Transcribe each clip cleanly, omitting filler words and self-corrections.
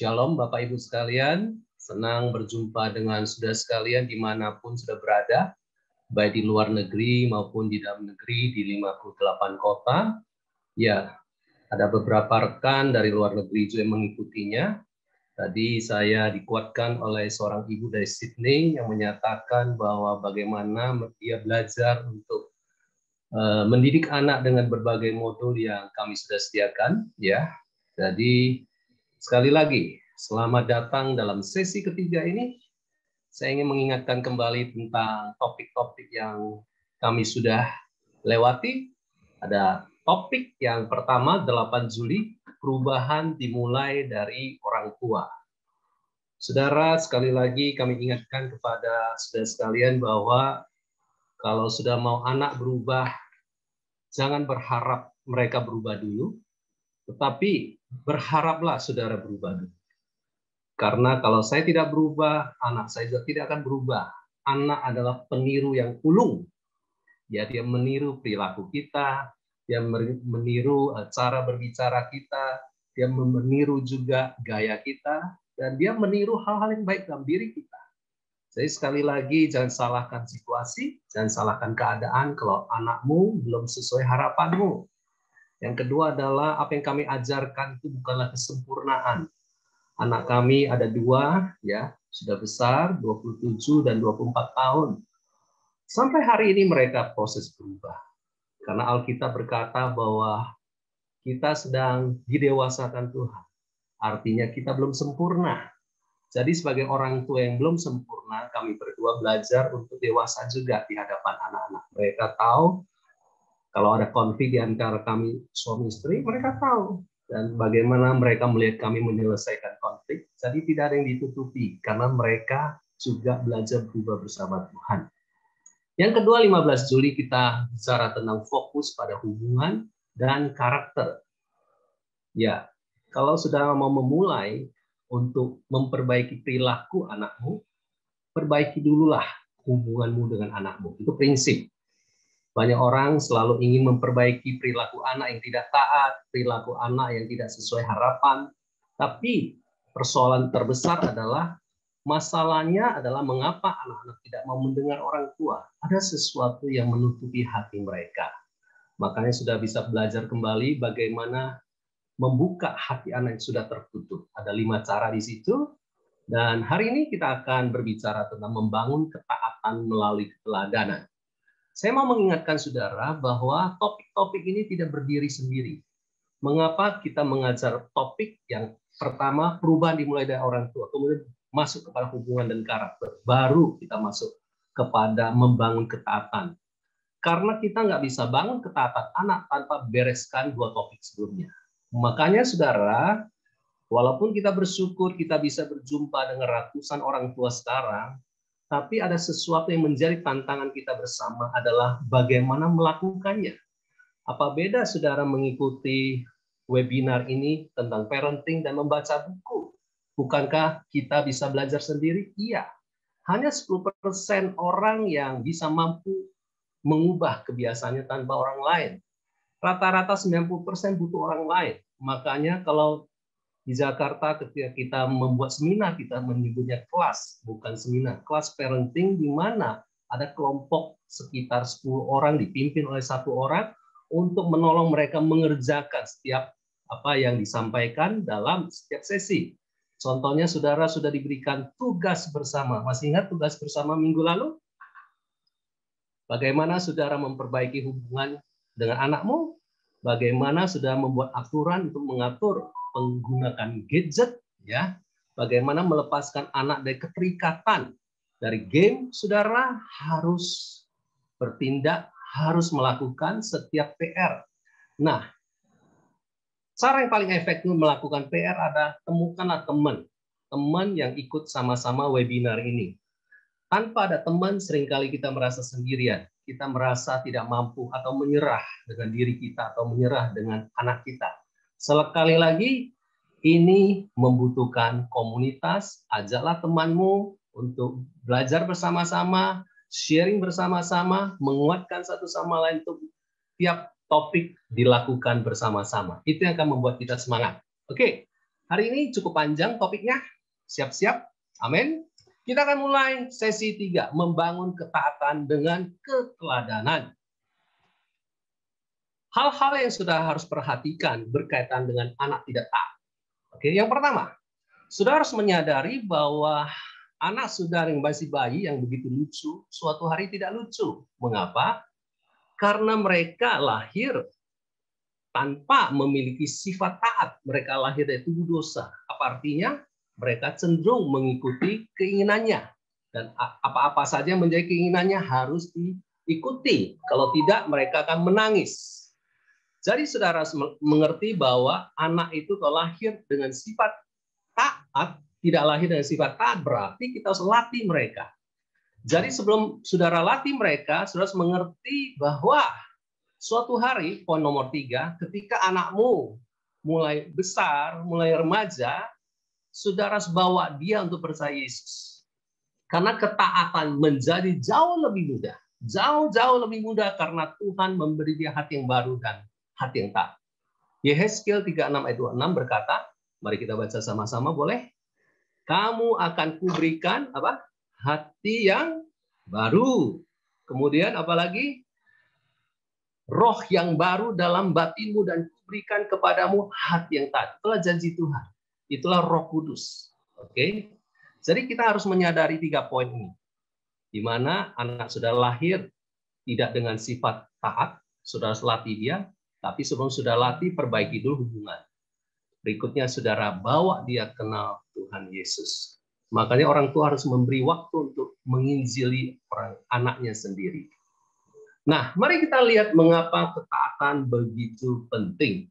Shalom Bapak Ibu sekalian, senang berjumpa dengan saudara sekalian dimanapun sudah berada, baik di luar negeri maupun di dalam negeri di 58 kota. Ya, ada beberapa rekan dari luar negeri juga yang mengikutinya. Tadi saya dikuatkan oleh seorang ibu dari Sydney yang menyatakan bahwa bagaimana dia belajar untuk mendidik anak dengan berbagai modul yang kami sudah sediakan. Ya, jadi sekali lagi, selamat datang dalam sesi ketiga ini. Saya ingin mengingatkan kembali tentang topik-topik yang kami sudah lewati. Ada topik yang pertama, 8 Juli, perubahan dimulai dari orang tua. Saudara, sekali lagi kami ingatkan kepada saudara sekalian bahwa kalau sudah mau anak berubah, jangan berharap mereka berubah dulu, tetapi berharaplah saudara berubah dulu. Karena kalau saya tidak berubah, anak saya juga tidak akan berubah. Anak adalah peniru yang ulung. Ya, dia meniru perilaku kita, dia meniru cara berbicara kita, dia meniru juga gaya kita, dan dia meniru hal-hal yang baik dalam diri kita. Jadi sekali lagi, jangan salahkan situasi, jangan salahkan keadaan kalau anakmu belum sesuai harapanmu. Yang kedua adalah apa yang kami ajarkan itu bukanlah kesempurnaan. Anak kami ada 2, ya, sudah besar, 27 dan 24 tahun. Sampai hari ini mereka proses berubah. Karena Alkitab berkata bahwa kita sedang didewasakan Tuhan. Artinya kita belum sempurna. Jadi sebagai orang tua yang belum sempurna, kami berdua belajar untuk dewasa juga di hadapan anak-anak. Mereka tahu kalau ada konflik di antara kami suami istri, mereka tahu. Dan bagaimana mereka melihat kami menyelesaikan konflik. Jadi tidak ada yang ditutupi, karena mereka juga belajar berubah bersama Tuhan. Yang kedua, 15 Juli kita bicara tentang fokus pada hubungan dan karakter. Ya, kalau sudah mau memulai untuk memperbaiki perilaku anakmu, perbaiki dululah hubunganmu dengan anakmu. Itu prinsip. Banyak orang selalu ingin memperbaiki perilaku anak yang tidak taat, perilaku anak yang tidak sesuai harapan. Tapi persoalan terbesar adalah, masalahnya adalah mengapa anak-anak tidak mau mendengar orang tua. Ada sesuatu yang menutupi hati mereka. Makanya sudah bisa belajar kembali bagaimana membuka hati anak yang sudah tertutup. Ada 5 cara di situ. Dan hari ini kita akan berbicara tentang membangun ketaatan melalui keteladanan. Saya mau mengingatkan saudara bahwa topik-topik ini tidak berdiri sendiri. Mengapa kita mengajar topik yang pertama, perubahan dimulai dari orang tua, kemudian masuk kepada hubungan dan karakter, baru kita masuk kepada membangun ketaatan. Karena kita nggak bisa bangun ketaatan anak tanpa bereskan 2 topik sebelumnya. Makanya saudara, walaupun kita bersyukur kita bisa berjumpa dengan ratusan orang tua sekarang, tapi ada sesuatu yang menjadi tantangan kita bersama adalah bagaimana melakukannya. Apa beda saudara mengikuti webinar ini tentang parenting dan membaca buku? Bukankah kita bisa belajar sendiri? Iya. Hanya 10% orang yang bisa mampu mengubah kebiasaannya tanpa orang lain. Rata-rata 90% butuh orang lain. Makanya kalau di Jakarta ketika kita membuat seminar, kita menyebutnya kelas, bukan seminar. Kelas parenting di mana ada kelompok sekitar 10 orang dipimpin oleh 1 orang untuk menolong mereka mengerjakan setiap apa yang disampaikan dalam setiap sesi. Contohnya saudara sudah diberikan tugas bersama. Masih ingat tugas bersama minggu lalu? Bagaimana saudara memperbaiki hubungan dengan anakmu? Bagaimana saudara membuat aturan untuk mengatur menggunakan gadget, ya? Bagaimana melepaskan anak dari keterikatan dari game? Saudara harus bertindak, harus melakukan setiap PR. Nah, cara yang paling efektif melakukan PR adalah temukanlah teman yang ikut sama-sama webinar ini. Tanpa ada teman, seringkali kita merasa sendirian. Kita merasa tidak mampu atau menyerah dengan diri kita atau menyerah dengan anak kita. Sekali lagi, ini membutuhkan komunitas. Ajaklah temanmu untuk belajar bersama-sama, sharing bersama-sama, menguatkan satu sama lain untuk tiap topik dilakukan bersama-sama. Itu yang akan membuat kita semangat. Oke, Hari ini cukup panjang topiknya. Siap-siap. Amin. Kita akan mulai sesi 3, membangun ketaatan dengan keteladanan. Hal-hal yang sudah harus perhatikan berkaitan dengan anak tidak taat. Oke, yang pertama, sudah harus menyadari bahwa anak saudara yang masih bayi yang begitu lucu, suatu hari tidak lucu. Mengapa? Karena mereka lahir tanpa memiliki sifat taat. Mereka lahir dari tubuh dosa. Apa artinya? Mereka cenderung mengikuti keinginannya. Dan apa-apa saja yang menjadi keinginannya harus diikuti. Kalau tidak, mereka akan menangis. Jadi saudara mengerti bahwa anak itu kalau lahir dengan sifat taat, tidak lahir dengan sifat taat, berarti kita harus latih mereka. Jadi sebelum saudara latih mereka, saudara harus mengerti bahwa suatu hari, poin nomor 3, ketika anakmu mulai besar, mulai remaja, saudara harus bawa dia untuk percaya Yesus. Karena ketaatan menjadi jauh lebih mudah. Jauh-jauh lebih mudah karena Tuhan memberi dia hati yang baru dan hati yang taat. Yehezkiel 36 ayat 26 berkata, mari kita baca sama-sama, boleh? Kamu akan kuberikan apa? Hati yang baru. Kemudian apalagi? Roh yang baru dalam batinmu dan kuberikan kepadamu hati yang taat. Itulah janji Tuhan. Itulah Roh Kudus. Oke. Jadi kita harus menyadari 3 poin ini. Di mana anak sudah lahir tidak dengan sifat taat, sudah latih dia, tapi sebelum sudah latih perbaiki dulu hubungan. Berikutnya saudara bawa dia kenal Tuhan Yesus. Makanya orang tua harus memberi waktu untuk menginjili orang anaknya sendiri. Nah, mari kita lihat mengapa ketaatan begitu penting.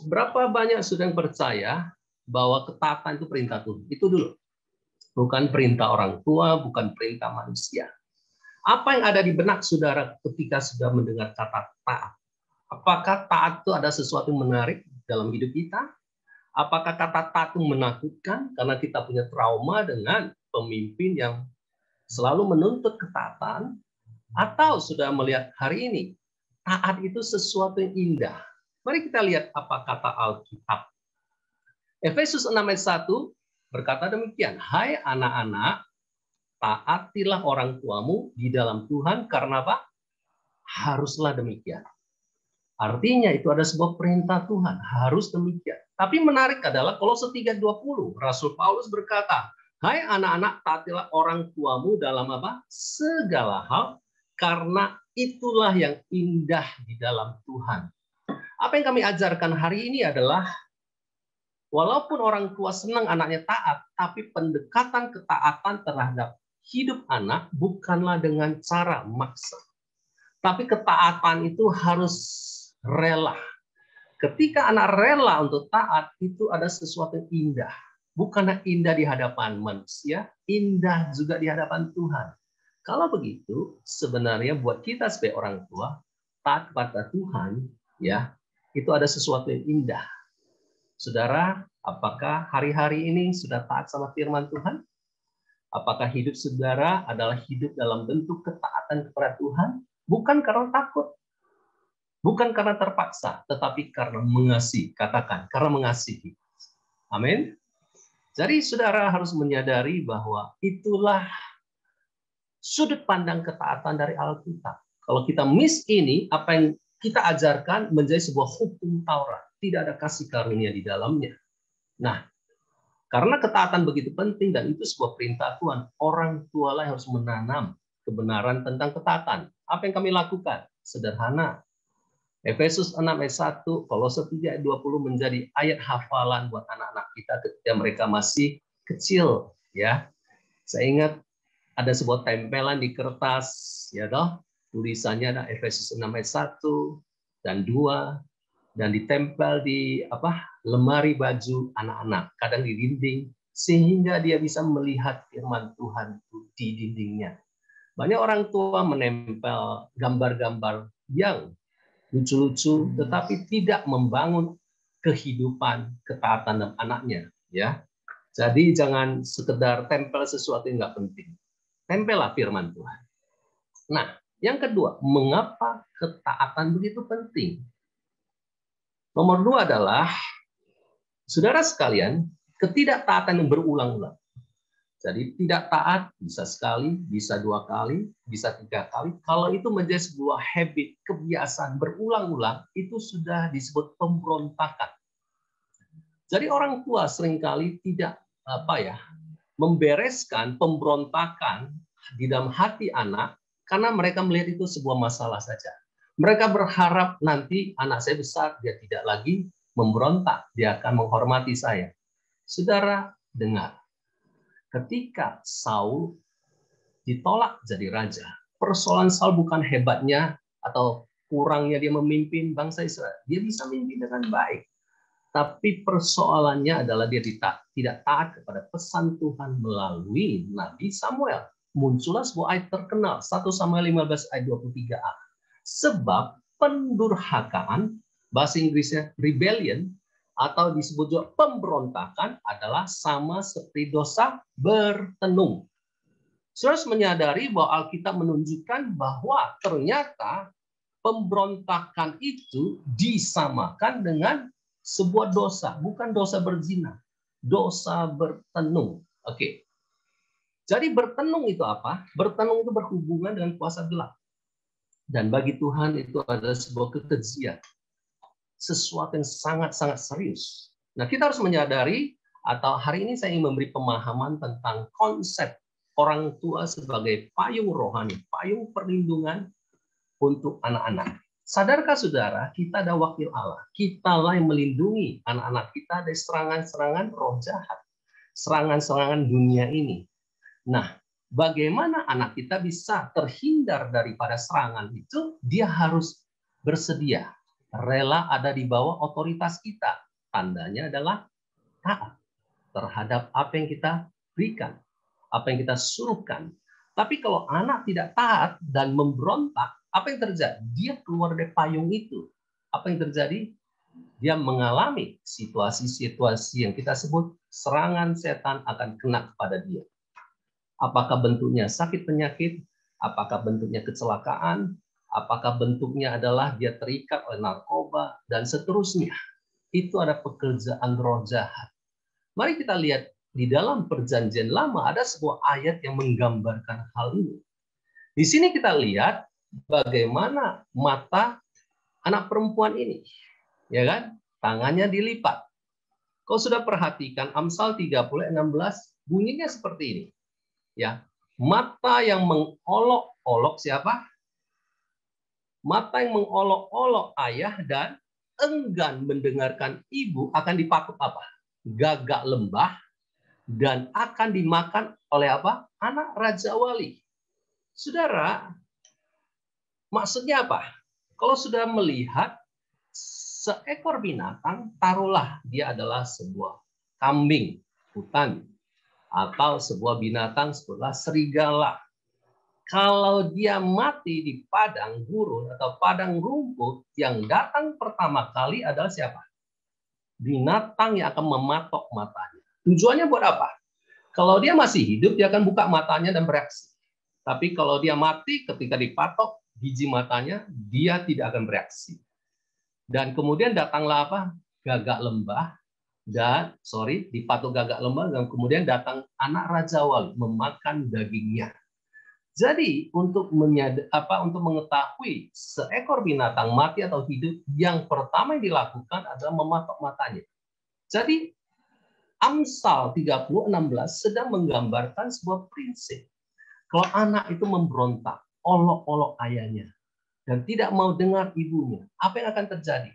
Berapa banyak sudah yang percaya bahwa ketaatan itu perintah Tuhan? Itu dulu. Bukan perintah orang tua, bukan perintah manusia. Apa yang ada di benak saudara ketika sudah mendengar kata taat? Apakah taat itu ada sesuatu yang menarik dalam hidup kita? Apakah kata taat itu menakutkan karena kita punya trauma dengan pemimpin yang selalu menuntut ketaatan? Atau sudah melihat hari ini, taat itu sesuatu yang indah. Mari kita lihat apa kata Alkitab. Efesus 6 ayat 1 berkata demikian, hai anak-anak, taatilah orang tuamu di dalam Tuhan, karena apa? Haruslah demikian. Artinya itu ada sebuah perintah Tuhan, harus demikian. Tapi menarik adalah Kolose 3:20, Rasul Paulus berkata, hai anak-anak, taatilah orang tuamu dalam apa? Segala hal, karena itulah yang indah di dalam Tuhan. Apa yang kami ajarkan hari ini adalah, walaupun orang tua senang anaknya taat, tapi pendekatan ketaatan terhadap hidup anak bukanlah dengan cara maksa. Tapi ketaatan itu harus rela. Ketika anak rela untuk taat, itu ada sesuatu yang indah. Bukanlah indah di hadapan manusia, indah juga di hadapan Tuhan. Kalau begitu, sebenarnya buat kita sebagai orang tua, taat kepada Tuhan, ya, itu ada sesuatu yang indah. Saudara, apakah hari-hari ini sudah taat sama firman Tuhan? Apakah hidup saudara adalah hidup dalam bentuk ketaatan kepada Tuhan? Bukan karena takut, bukan karena terpaksa, tetapi karena mengasihi. Katakan, karena mengasihi. Amin. Jadi saudara harus menyadari bahwa itulah sudut pandang ketaatan dari Alkitab. Kalau kita miss ini, apa yang kita ajarkan menjadi sebuah hukum Taurat. Tidak ada kasih karunia di dalamnya. Nah, karena ketaatan begitu penting dan itu sebuah perintah Tuhan, orang tua lah harus menanam kebenaran tentang ketaatan. Apa yang kami lakukan? Sederhana. Efesus 6 ayat 1, Kolose 3 ayat 20 menjadi ayat hafalan buat anak-anak kita ketika mereka masih kecil. Ya, saya ingat ada sebuah tempelan di kertas, ya toh, tulisannya ada Efesus 6 ayat 1 dan 2, dan ditempel di lemari baju anak-anak, kadang di dinding, sehingga dia bisa melihat firman Tuhan di dindingnya. Banyak orang tua menempel gambar-gambar yang lucu-lucu, tetapi tidak membangun kehidupan ketaatan dalam anaknya. Ya, jadi jangan sekedar tempel sesuatu yang nggak penting. Tempellah firman Tuhan. Nah, yang kedua, mengapa ketaatan begitu penting? Nomor 2 adalah Saudara sekalian, ketidaktaatan yang berulang-ulang. Jadi tidak taat bisa sekali, bisa 2 kali, bisa 3 kali. Kalau itu menjadi sebuah habit, kebiasaan berulang-ulang, itu sudah disebut pemberontakan. Jadi orang tua seringkali tidak membereskan pemberontakan di dalam hati anak karena mereka melihat itu sebuah masalah saja. Mereka berharap nanti anak saya besar, dia tidak lagi memberontak, dia akan menghormati saya. Saudara, dengar. Ketika Saul ditolak jadi raja, persoalan Saul bukan hebatnya atau kurangnya dia memimpin bangsa Israel. Dia bisa memimpin dengan baik. Tapi persoalannya adalah dia tidak taat kepada pesan Tuhan melalui Nabi Samuel. Muncullah sebuah ayat terkenal, 1 Samuel 15 ayat 23a. Sebab pendurhakaan, bahasa Inggrisnya rebellion, atau disebut juga pemberontakan adalah sama seperti dosa bertenung. Saudara menyadari bahwa Alkitab menunjukkan bahwa ternyata pemberontakan itu disamakan dengan sebuah dosa, bukan dosa berzina, dosa bertenung. Oke. Jadi bertenung itu apa? Bertenung itu berhubungan dengan kuasa gelap. Dan bagi Tuhan itu adalah sebuah kekejian. Sesuatu yang sangat-sangat serius. Nah, kita harus menyadari, atau hari ini saya ingin memberi pemahaman tentang konsep orang tua sebagai payung rohani, payung perlindungan untuk anak-anak. Sadarkah saudara, kita ada wakil Allah. Kitalah yang melindungi anak-anak kita dari serangan-serangan roh jahat. Serangan-serangan dunia ini. Nah, bagaimana anak kita bisa terhindar daripada serangan itu? Dia harus bersedia. Rela ada di bawah otoritas kita. Tandanya adalah taat terhadap apa yang kita berikan, apa yang kita suruhkan. Tapi kalau anak tidak taat dan memberontak, apa yang terjadi? Dia keluar dari payung itu. Apa yang terjadi? Dia mengalami situasi-situasi yang kita sebut serangan setan akan kena kepada dia. Apakah bentuknya sakit penyakit? Apakah bentuknya kecelakaan? Apakah bentuknya adalah dia terikat oleh narkoba, dan seterusnya. Itu ada pekerjaan roh jahat. Mari kita lihat di dalam Perjanjian Lama ada sebuah ayat yang menggambarkan hal ini. Di sini kita lihat bagaimana mata anak perempuan ini. Ya kan? Tangannya dilipat. Kau sudah perhatikan Amsal 30:16 bunyinya seperti ini. Ya. Mata yang mengolok-olok siapa? Mata yang mengolok-olok ayah dan enggan mendengarkan ibu akan dipatuk apa? Gagak lembah, dan akan dimakan oleh apa? Anak Raja Wali. Saudara, maksudnya apa? Kalau sudah melihat seekor binatang, taruhlah dia adalah sebuah kambing hutan, atau sebuah binatang sebelah serigala. Kalau dia mati di padang gurun atau padang rumput, yang datang pertama kali adalah siapa? Binatang yang akan mematok matanya. Tujuannya buat apa? Kalau dia masih hidup, dia akan buka matanya dan bereaksi. Tapi kalau dia mati, ketika dipatok biji matanya, dia tidak akan bereaksi. Dan kemudian datanglah apa? Gagak lembah, dan dipatok gagak lembah, dan kemudian datang anak Raja Wali memakan dagingnya. Jadi untuk mengetahui seekor binatang mati atau hidup, yang pertama yang dilakukan adalah mematok matanya. Jadi Amsal 30:16 sedang menggambarkan sebuah prinsip. Kalau anak itu memberontak, olok-olok ayahnya, dan tidak mau dengar ibunya, apa yang akan terjadi?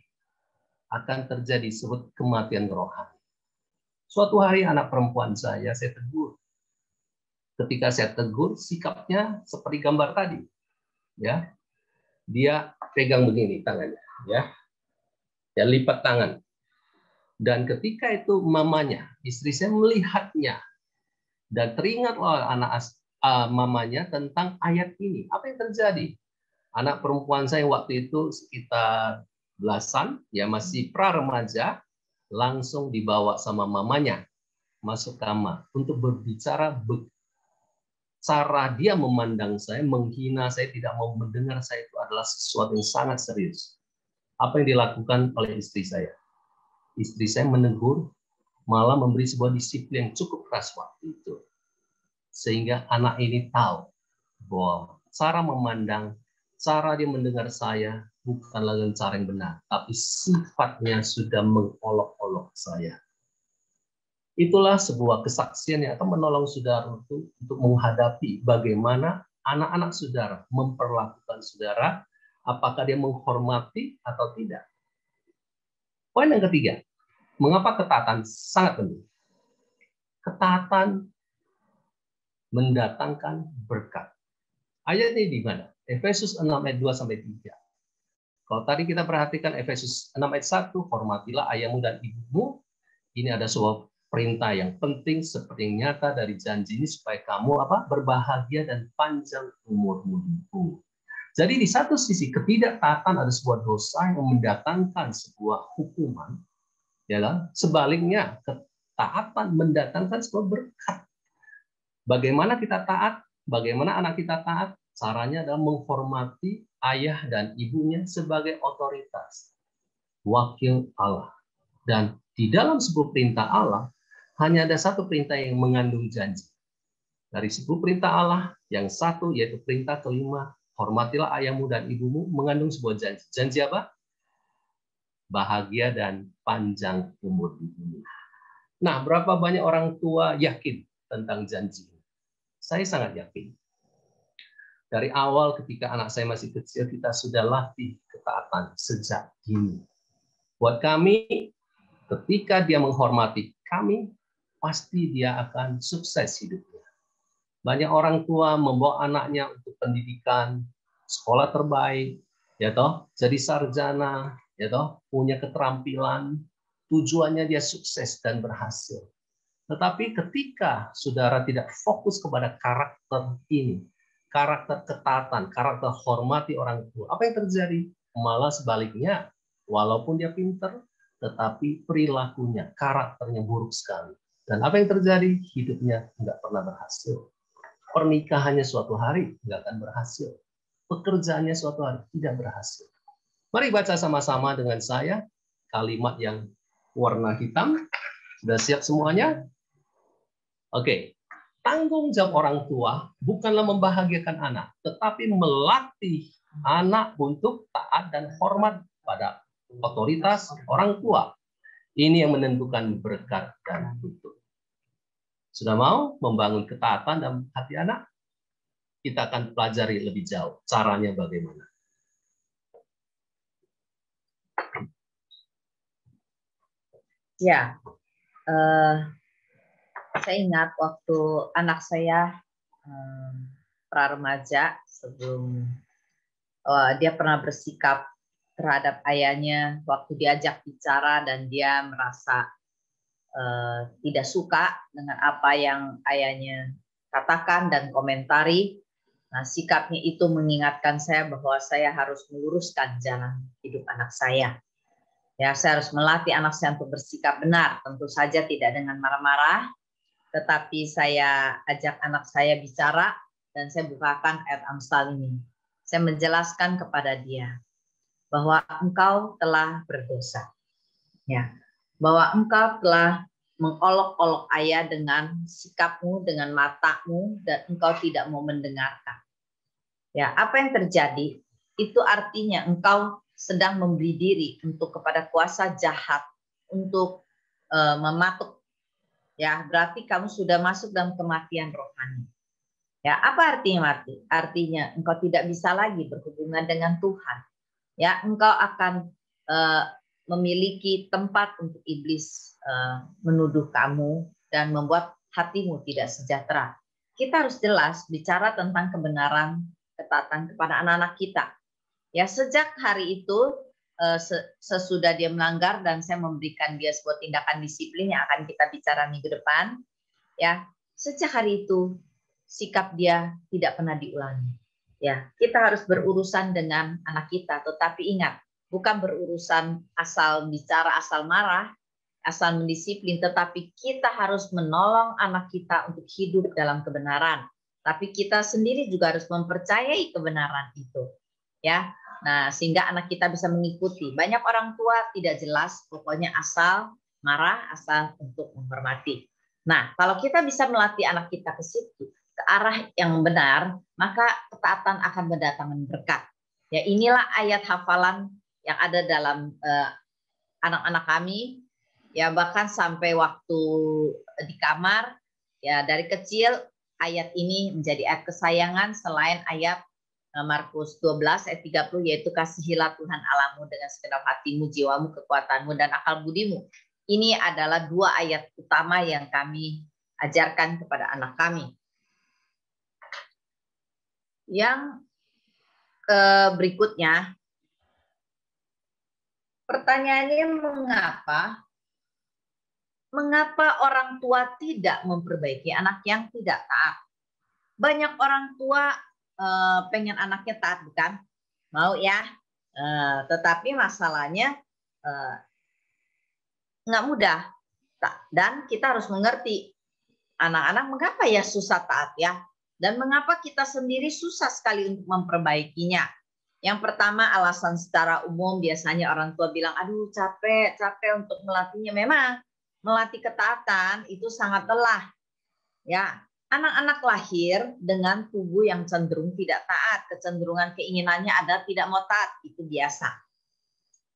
Akan terjadi sebut kematian rohani. Suatu hari anak perempuan saya tegur. Ketika saya tegur, sikapnya seperti gambar tadi. Ya, dia pegang begini tangannya, ya, dia lipat tangan. Dan ketika itu mamanya, istri saya melihatnya dan teringat oleh mamanya tentang ayat ini. Apa yang terjadi? Anak perempuan saya waktu itu sekitar belasan, ya masih pra remaja, langsung dibawa sama mamanya masuk kamar untuk berbicara. Cara dia memandang saya, menghina saya, tidak mau mendengar saya, itu adalah sesuatu yang sangat serius. Apa yang dilakukan oleh istri saya? Istri saya menegur, malah memberi sebuah disiplin yang cukup keras waktu itu. Sehingga anak ini tahu bahwa cara memandang, cara dia mendengar saya bukanlah dengan cara yang benar, tapi sifatnya sudah mengolok-olok saya. Itulah sebuah kesaksian yang akan menolong saudara untuk menghadapi bagaimana anak-anak saudara memperlakukan saudara, apakah dia menghormati atau tidak. Poin yang ketiga, mengapa ketaatan sangat penting? Ketaatan mendatangkan berkat. Ayatnya di mana? Efesus 6 ayat 2 sampai 3. Kalau tadi kita perhatikan Efesus 6 ayat 1, hormatilah ayahmu dan ibumu. Ini ada sebuah perintah yang penting seperti yang nyata dari janji ini supaya kamu berbahagia dan panjang umurmu. Jadi di satu sisi ketidaktaatan ada sebuah dosa yang mendatangkan sebuah hukuman, ya kan? Sebaliknya ketaatan mendatangkan sebuah berkat. Bagaimana kita taat? Bagaimana anak kita taat? Caranya adalah menghormati ayah dan ibunya sebagai otoritas, wakil Allah. Dan di dalam sebuah perintah Allah, hanya ada satu perintah yang mengandung janji. Dari sebuah perintah Allah, yang satu yaitu perintah kelima, hormatilah ayahmu dan ibumu, mengandung sebuah janji. Janji apa? Bahagia dan panjang umur di dunia. Nah, berapa banyak orang tua yakin tentang janji? Saya sangat yakin. Dari awal ketika anak saya masih kecil, kita sudah latih ketaatan sejak dini. Buat kami, ketika dia menghormati kami, pasti dia akan sukses hidupnya. Banyak orang tua membawa anaknya untuk pendidikan, sekolah terbaik, ya toh, jadi sarjana, ya toh, punya keterampilan, tujuannya dia sukses dan berhasil. Tetapi ketika saudara tidak fokus kepada karakter ini, karakter ketaatan, karakter hormati orang tua, apa yang terjadi? Malah sebaliknya, walaupun dia pinter, tetapi perilakunya, karakternya buruk sekali. Dan apa yang terjadi? Hidupnya nggak pernah berhasil. Pernikahannya suatu hari nggak akan berhasil. Pekerjaannya suatu hari tidak berhasil. Mari baca sama-sama dengan saya kalimat yang warna hitam. Sudah siap semuanya? Oke. Tanggung jawab orang tua bukanlah membahagiakan anak, tetapi melatih anak untuk taat dan hormat pada otoritas orang tua. Ini yang menentukan berkat dan tutup. Sudah mau membangun ketaatan dalam hati anak? Kita akan pelajari lebih jauh caranya bagaimana. Ya, saya ingat waktu anak saya pra-remaja sebelum dia pernah bersikap terhadap ayahnya waktu diajak bicara dan dia merasa tidak suka dengan apa yang ayahnya katakan dan komentari. Nah, sikapnya itu mengingatkan saya bahwa saya harus meluruskan jalan hidup anak saya. Ya, saya harus melatih anak saya untuk bersikap benar. Tentu saja tidak dengan marah-marah, tetapi saya ajak anak saya bicara dan saya bukakan ayat Amsal ini. Saya menjelaskan kepada dia bahwa engkau telah berdosa. Ya, bahwa engkau telah mengolok-olok ayah dengan sikapmu, dengan matamu, dan engkau tidak mau mendengarkan. Ya, apa yang terjadi? Itu artinya engkau sedang memberi diri untuk kepada kuasa jahat untuk mematuk. Ya, berarti kamu sudah masuk dalam kematian rohani. Ya, apa artinya mati? Artinya engkau tidak bisa lagi berhubungan dengan Tuhan. Ya, engkau akan memiliki tempat untuk iblis menuduh kamu dan membuat hatimu tidak sejahtera. Kita harus jelas bicara tentang kebenaran ketaatan kepada anak-anak kita. Ya, sejak hari itu sesudah dia melanggar dan saya memberikan dia sebuah tindakan disiplin yang akan kita bicara minggu depan. Ya, sejak hari itu sikap dia tidak pernah diulangi. Ya, kita harus berurusan dengan anak kita, tetapi ingat, bukan berurusan asal bicara, asal marah, asal mendisiplin, tetapi kita harus menolong anak kita untuk hidup dalam kebenaran. Tapi kita sendiri juga harus mempercayai kebenaran itu. Ya, nah sehingga anak kita bisa mengikuti. Banyak orang tua tidak jelas, pokoknya asal marah, asal untuk menghormati. Nah, kalau kita bisa melatih anak kita ke situ, ke arah yang benar, maka ketaatan akan mendatangkan berkat. Ya, inilah ayat hafalan yang ada dalam anak-anak kami, ya bahkan sampai waktu di kamar, ya dari kecil ayat ini menjadi ayat kesayangan selain ayat Markus 12 ayat 30, yaitu kasihilah Tuhan Allahmu dengan segenap hatimu, jiwamu, kekuatanmu, dan akal budimu. Ini adalah dua ayat utama yang kami ajarkan kepada anak kami. Yang berikutnya, pertanyaannya mengapa orang tua tidak memperbaiki anak yang tidak taat? Banyak orang tua pengen anaknya taat, bukan? Mau ya, tetapi masalahnya nggak mudah. Dan kita harus mengerti anak-anak mengapa ya susah taat ya, dan mengapa kita sendiri susah sekali untuk memperbaikinya. Yang pertama, alasan secara umum biasanya orang tua bilang, aduh capek untuk melatihnya. Memang melatih ketaatan itu sangat lelah. Ya, anak-anak lahir dengan tubuh yang cenderung tidak taat, kecenderungan keinginannya ada tidak mau taat, itu biasa.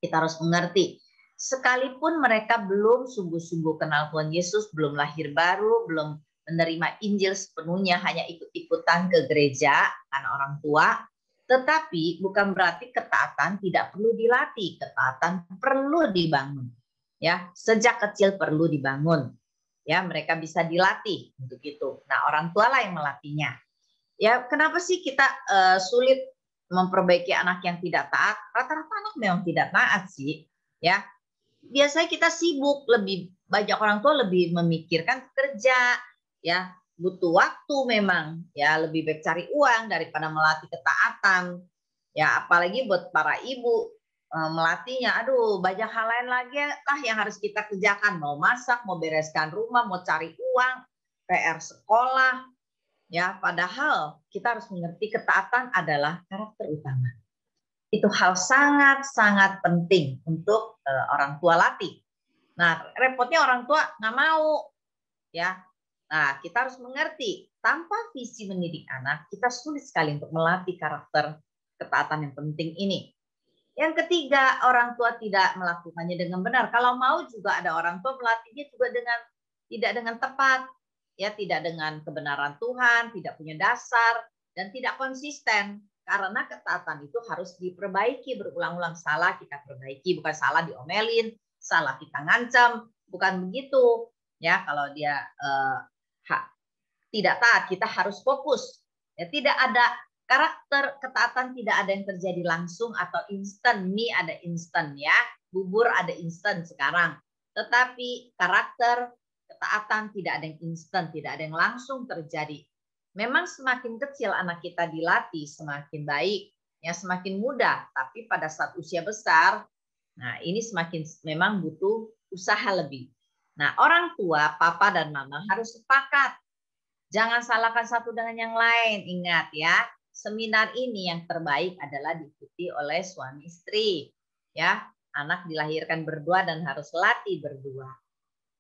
Kita harus mengerti. Sekalipun mereka belum sungguh-sungguh kenal Tuhan Yesus, belum lahir baru, belum menerima Injil sepenuhnya, hanya ikut-ikutan ke gereja karena orang tua, tetapi bukan berarti ketaatan tidak perlu dilatih. Ketaatan perlu dibangun. Ya, sejak kecil perlu dibangun. Ya, mereka bisa dilatih untuk itu. Nah, orang tua lah yang melatihnya. Ya, kenapa sih kita sulit memperbaiki anak yang tidak taat? Rata-rata anak memang tidak taat sih. Ya, biasanya kita sibuk, lebih banyak orang tua lebih memikirkan kerja, ya butuh waktu memang, ya lebih baik cari uang daripada melatih ketaatan. Ya apalagi buat para ibu melatihnya, aduh banyak hal lain lagi lah yang harus kita kerjakan, mau masak, mau bereskan rumah, mau cari uang, PR sekolah. Ya padahal kita harus mengerti ketaatan adalah karakter utama. Itu hal sangat-sangat penting untuk orang tua latih. Nah, repotnya orang tua nggak mau, ya. Nah, kita harus mengerti, tanpa visi mendidik anak, kita sulit sekali untuk melatih karakter ketaatan yang penting ini. Yang ketiga, orang tua tidak melakukannya dengan benar. Kalau mau juga ada orang tua melatihnya juga tidak dengan tepat, ya tidak dengan kebenaran Tuhan, tidak punya dasar, dan tidak konsisten. Karena ketaatan itu harus diperbaiki berulang-ulang. Salah kita perbaiki, bukan salah diomelin, salah kita ngancam, bukan begitu. Ya, kalau dia tidak taat, kita harus fokus. Ya, tidak ada karakter ketaatan, tidak ada yang terjadi langsung atau instan. Mie ada instan ya, bubur ada instan sekarang. Tetapi karakter ketaatan tidak ada yang instan, tidak ada yang langsung terjadi. Memang semakin kecil anak kita dilatih, semakin baik, ya semakin mudah. Tapi pada saat usia besar, nah ini semakin memang butuh usaha lebih. Nah, orang tua, papa dan mama harus sepakat. Jangan salahkan satu dengan yang lain. Ingat ya, seminar ini yang terbaik adalah diikuti oleh suami istri. Ya, anak dilahirkan berdua dan harus latih berdua.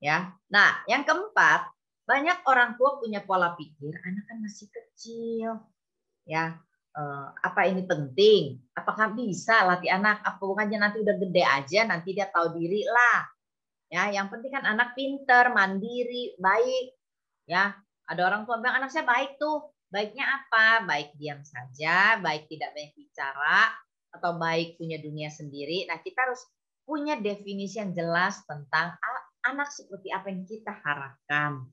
Ya. Nah, yang keempat, banyak orang tua punya pola pikir anak kan masih kecil. Ya, apa ini penting? Apakah bisa latih anak? Apa bukannya nanti udah gede aja, nanti dia tahu diri lah. Ya, yang penting kan anak pinter, mandiri, baik. Ya, ada orang tua bilang anak saya baik tuh. Baiknya apa? Baik diam saja, baik tidak banyak bicara, atau baik punya dunia sendiri. Nah, kita harus punya definisi yang jelas tentang anak seperti apa yang kita harapkan.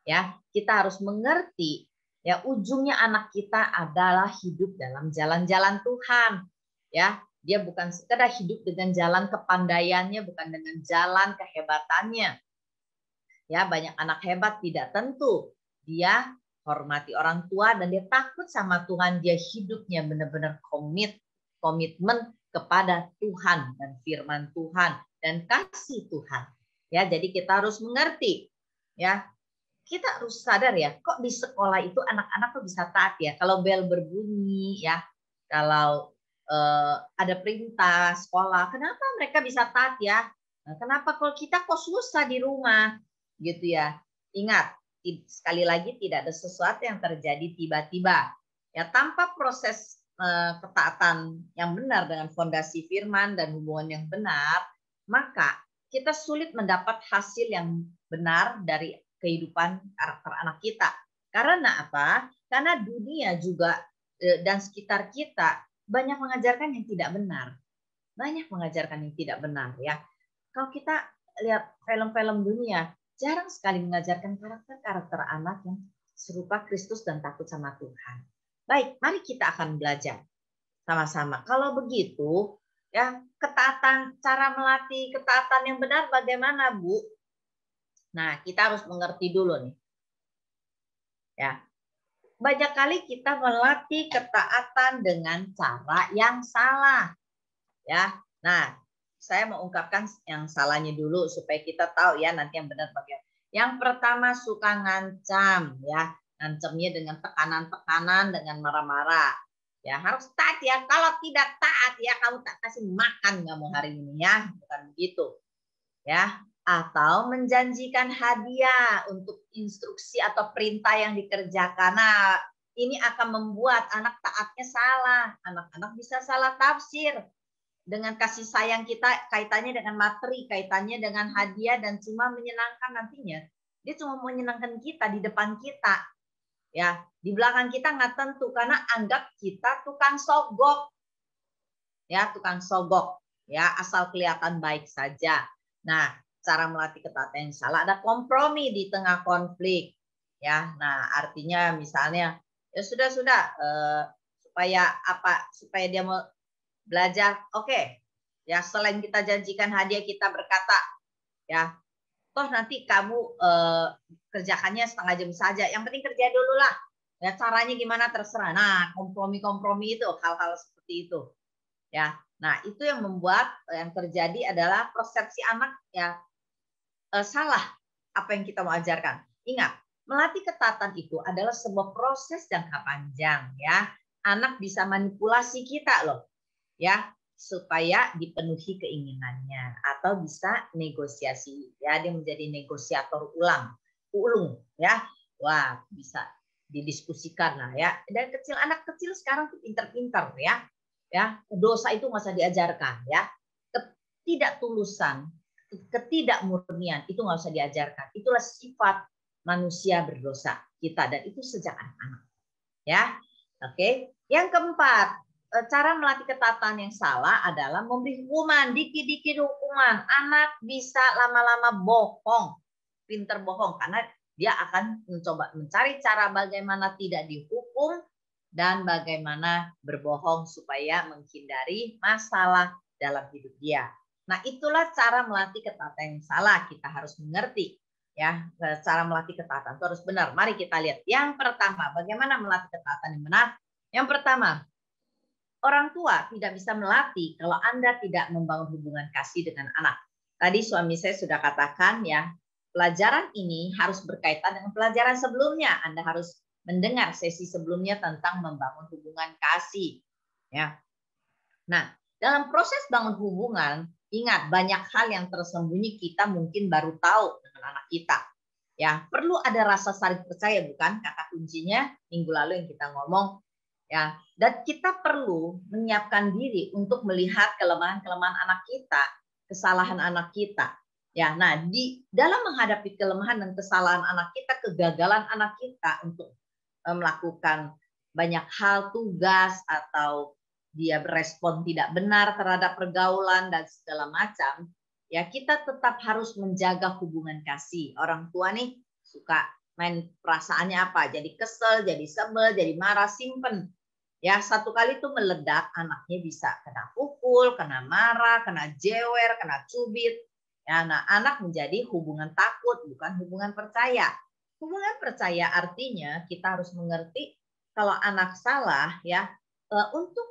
Ya, kita harus mengerti ya ujungnya anak kita adalah hidup dalam jalan-jalan Tuhan. Ya, dia bukan sekedar hidup dengan jalan kepandaiannya, bukan dengan jalan kehebatannya. Ya, banyak anak hebat tidak tentu. Dia hormati orang tua dan dia takut sama Tuhan. Dia hidupnya benar-benar komitmen kepada Tuhan dan firman Tuhan dan kasih Tuhan. Ya, jadi kita harus mengerti. Ya, kita harus sadar ya, kok di sekolah itu anak-anak tuh bisa taat ya. Kalau bel berbunyi ya, kalau ada perintah sekolah, kenapa mereka bisa taat ya? Nah, kenapa kalau kita kok susah di rumah gitu ya? Ingat, sekali lagi tidak ada sesuatu yang terjadi tiba-tiba. Ya, tanpa proses ketaatan yang benar dengan fondasi firman dan hubungan yang benar, maka kita sulit mendapat hasil yang benar dari kehidupan karakter anak kita. Karena apa? Karena dunia juga dan sekitar kita banyak mengajarkan yang tidak benar. Banyak mengajarkan yang tidak benar ya. Kalau kita lihat film-film dunia, jarang sekali mengajarkan karakter-karakter anak yang serupa Kristus dan takut sama Tuhan. Baik, mari kita akan belajar sama-sama. Kalau begitu, ya ketaatan, cara melatih ketaatan yang benar bagaimana, Bu? Nah, kita harus mengerti dulu nih. Ya, banyak kali kita melatih ketaatan dengan cara yang salah. Ya, nah saya mau ungkapkan yang salahnya dulu supaya kita tahu ya nanti yang benar bagaimana. Yang pertama suka ngancam ya, ngancamnya dengan tekanan-tekanan, dengan marah-marah. Ya harus taat ya, kalau tidak taat ya kamu tak kasih makan kamu hari ini ya, bukan begitu. Ya, atau menjanjikan hadiah untuk instruksi atau perintah yang dikerjakan. Nah, ini akan membuat anak taatnya salah. Anak-anak bisa salah tafsir. Dengan kasih sayang kita kaitannya dengan materi, kaitannya dengan hadiah dan cuma menyenangkan nantinya. Dia cuma menyenangkan kita di depan kita. Ya, di belakang kita nggak tentu karena anggap kita tukang sogok. Ya, tukang sogok. Ya, asal kelihatan baik saja. Nah, cara melatih ketaatan yang salah ada kompromi di tengah konflik. Ya, nah artinya misalnya ya sudah supaya apa? Supaya dia mau belajar, oke. Ya, selain kita janjikan hadiah, kita berkata, ya, toh nanti kamu kerjakannya setengah jam saja. Yang penting kerja dulu lah. Ya, caranya gimana terserah. Nah, kompromi-kompromi itu, hal-hal seperti itu. Ya, nah itu yang membuat yang terjadi adalah persepsi anak ya salah apa yang kita mau ajarkan. Ingat, melatih ketaatan itu adalah sebuah proses jangka panjang ya. Anak bisa manipulasi kita loh. Ya, supaya dipenuhi keinginannya atau bisa negosiasi ya, dia menjadi negosiator ulung ya. Wah, bisa didiskusikan lah ya. Dan anak kecil sekarang tuh pintar-pintar ya. Ya, dosa itu nggak usah diajarkan ya. Ketidaktulusan, ketidakmurnian itu nggak usah diajarkan. Itulah sifat manusia berdosa kita dan itu sejak anak-anak. Ya. Oke. Yang keempat, cara melatih ketaatan yang salah adalah memberi hukuman, dikit-dikit hukuman. Anak bisa lama-lama bohong, pinter bohong karena dia akan mencoba mencari cara bagaimana tidak dihukum dan bagaimana berbohong supaya menghindari masalah dalam hidup dia. Nah, itulah cara melatih ketaatan yang salah. Kita harus mengerti ya, cara melatih ketaatan itu harus benar. Mari kita lihat. Yang pertama, bagaimana melatih ketaatan yang benar? Yang pertama, orang tua tidak bisa melatih kalau Anda tidak membangun hubungan kasih dengan anak. Tadi suami saya sudah katakan ya, pelajaran ini harus berkaitan dengan pelajaran sebelumnya. Anda harus mendengar sesi sebelumnya tentang membangun hubungan kasih. Ya. Nah, dalam proses bangun hubungan, ingat banyak hal yang tersembunyi kita mungkin baru tahu dengan anak kita. Ya, perlu ada rasa saling percaya, bukan? Kata kuncinya minggu lalu yang kita ngomong. Ya, dan kita perlu menyiapkan diri untuk melihat kelemahan-kelemahan anak kita, kesalahan anak kita. Ya, nah di dalam menghadapi kelemahan dan kesalahan anak kita, kegagalan anak kita untuk melakukan banyak hal, tugas atau dia berespon tidak benar terhadap pergaulan dan segala macam, ya kita tetap harus menjaga hubungan kasih. Orang tua nih suka main perasaannya apa, jadi kesel, jadi sebel, jadi marah, simpen. Ya, satu kali itu meledak, anaknya bisa kena pukul, kena marah, kena jewer, kena cubit. Ya, nah, anak menjadi hubungan takut, bukan hubungan percaya. Hubungan percaya artinya kita harus mengerti kalau anak salah, ya, untuk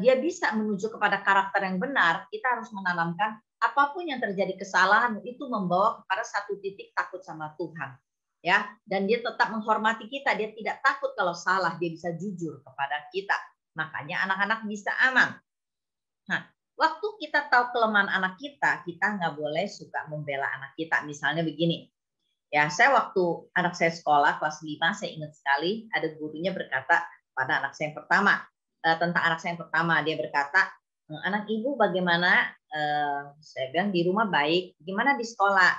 dia bisa menuju kepada karakter yang benar, kita harus menanamkan apapun yang terjadi kesalahan itu membawa kepada satu titik takut sama Tuhan. Ya, dan dia tetap menghormati kita, dia tidak takut kalau salah, dia bisa jujur kepada kita. Makanya anak-anak bisa aman. Nah, waktu kita tahu kelemahan anak kita nggak boleh suka membela anak kita. Misalnya begini, ya saya waktu anak saya sekolah kelas 5, saya ingat sekali ada gurunya berkata pada anak saya yang pertama, tentang anak saya yang pertama, dia berkata, anak ibu bagaimana? Saya bilang di rumah baik, gimana di sekolah?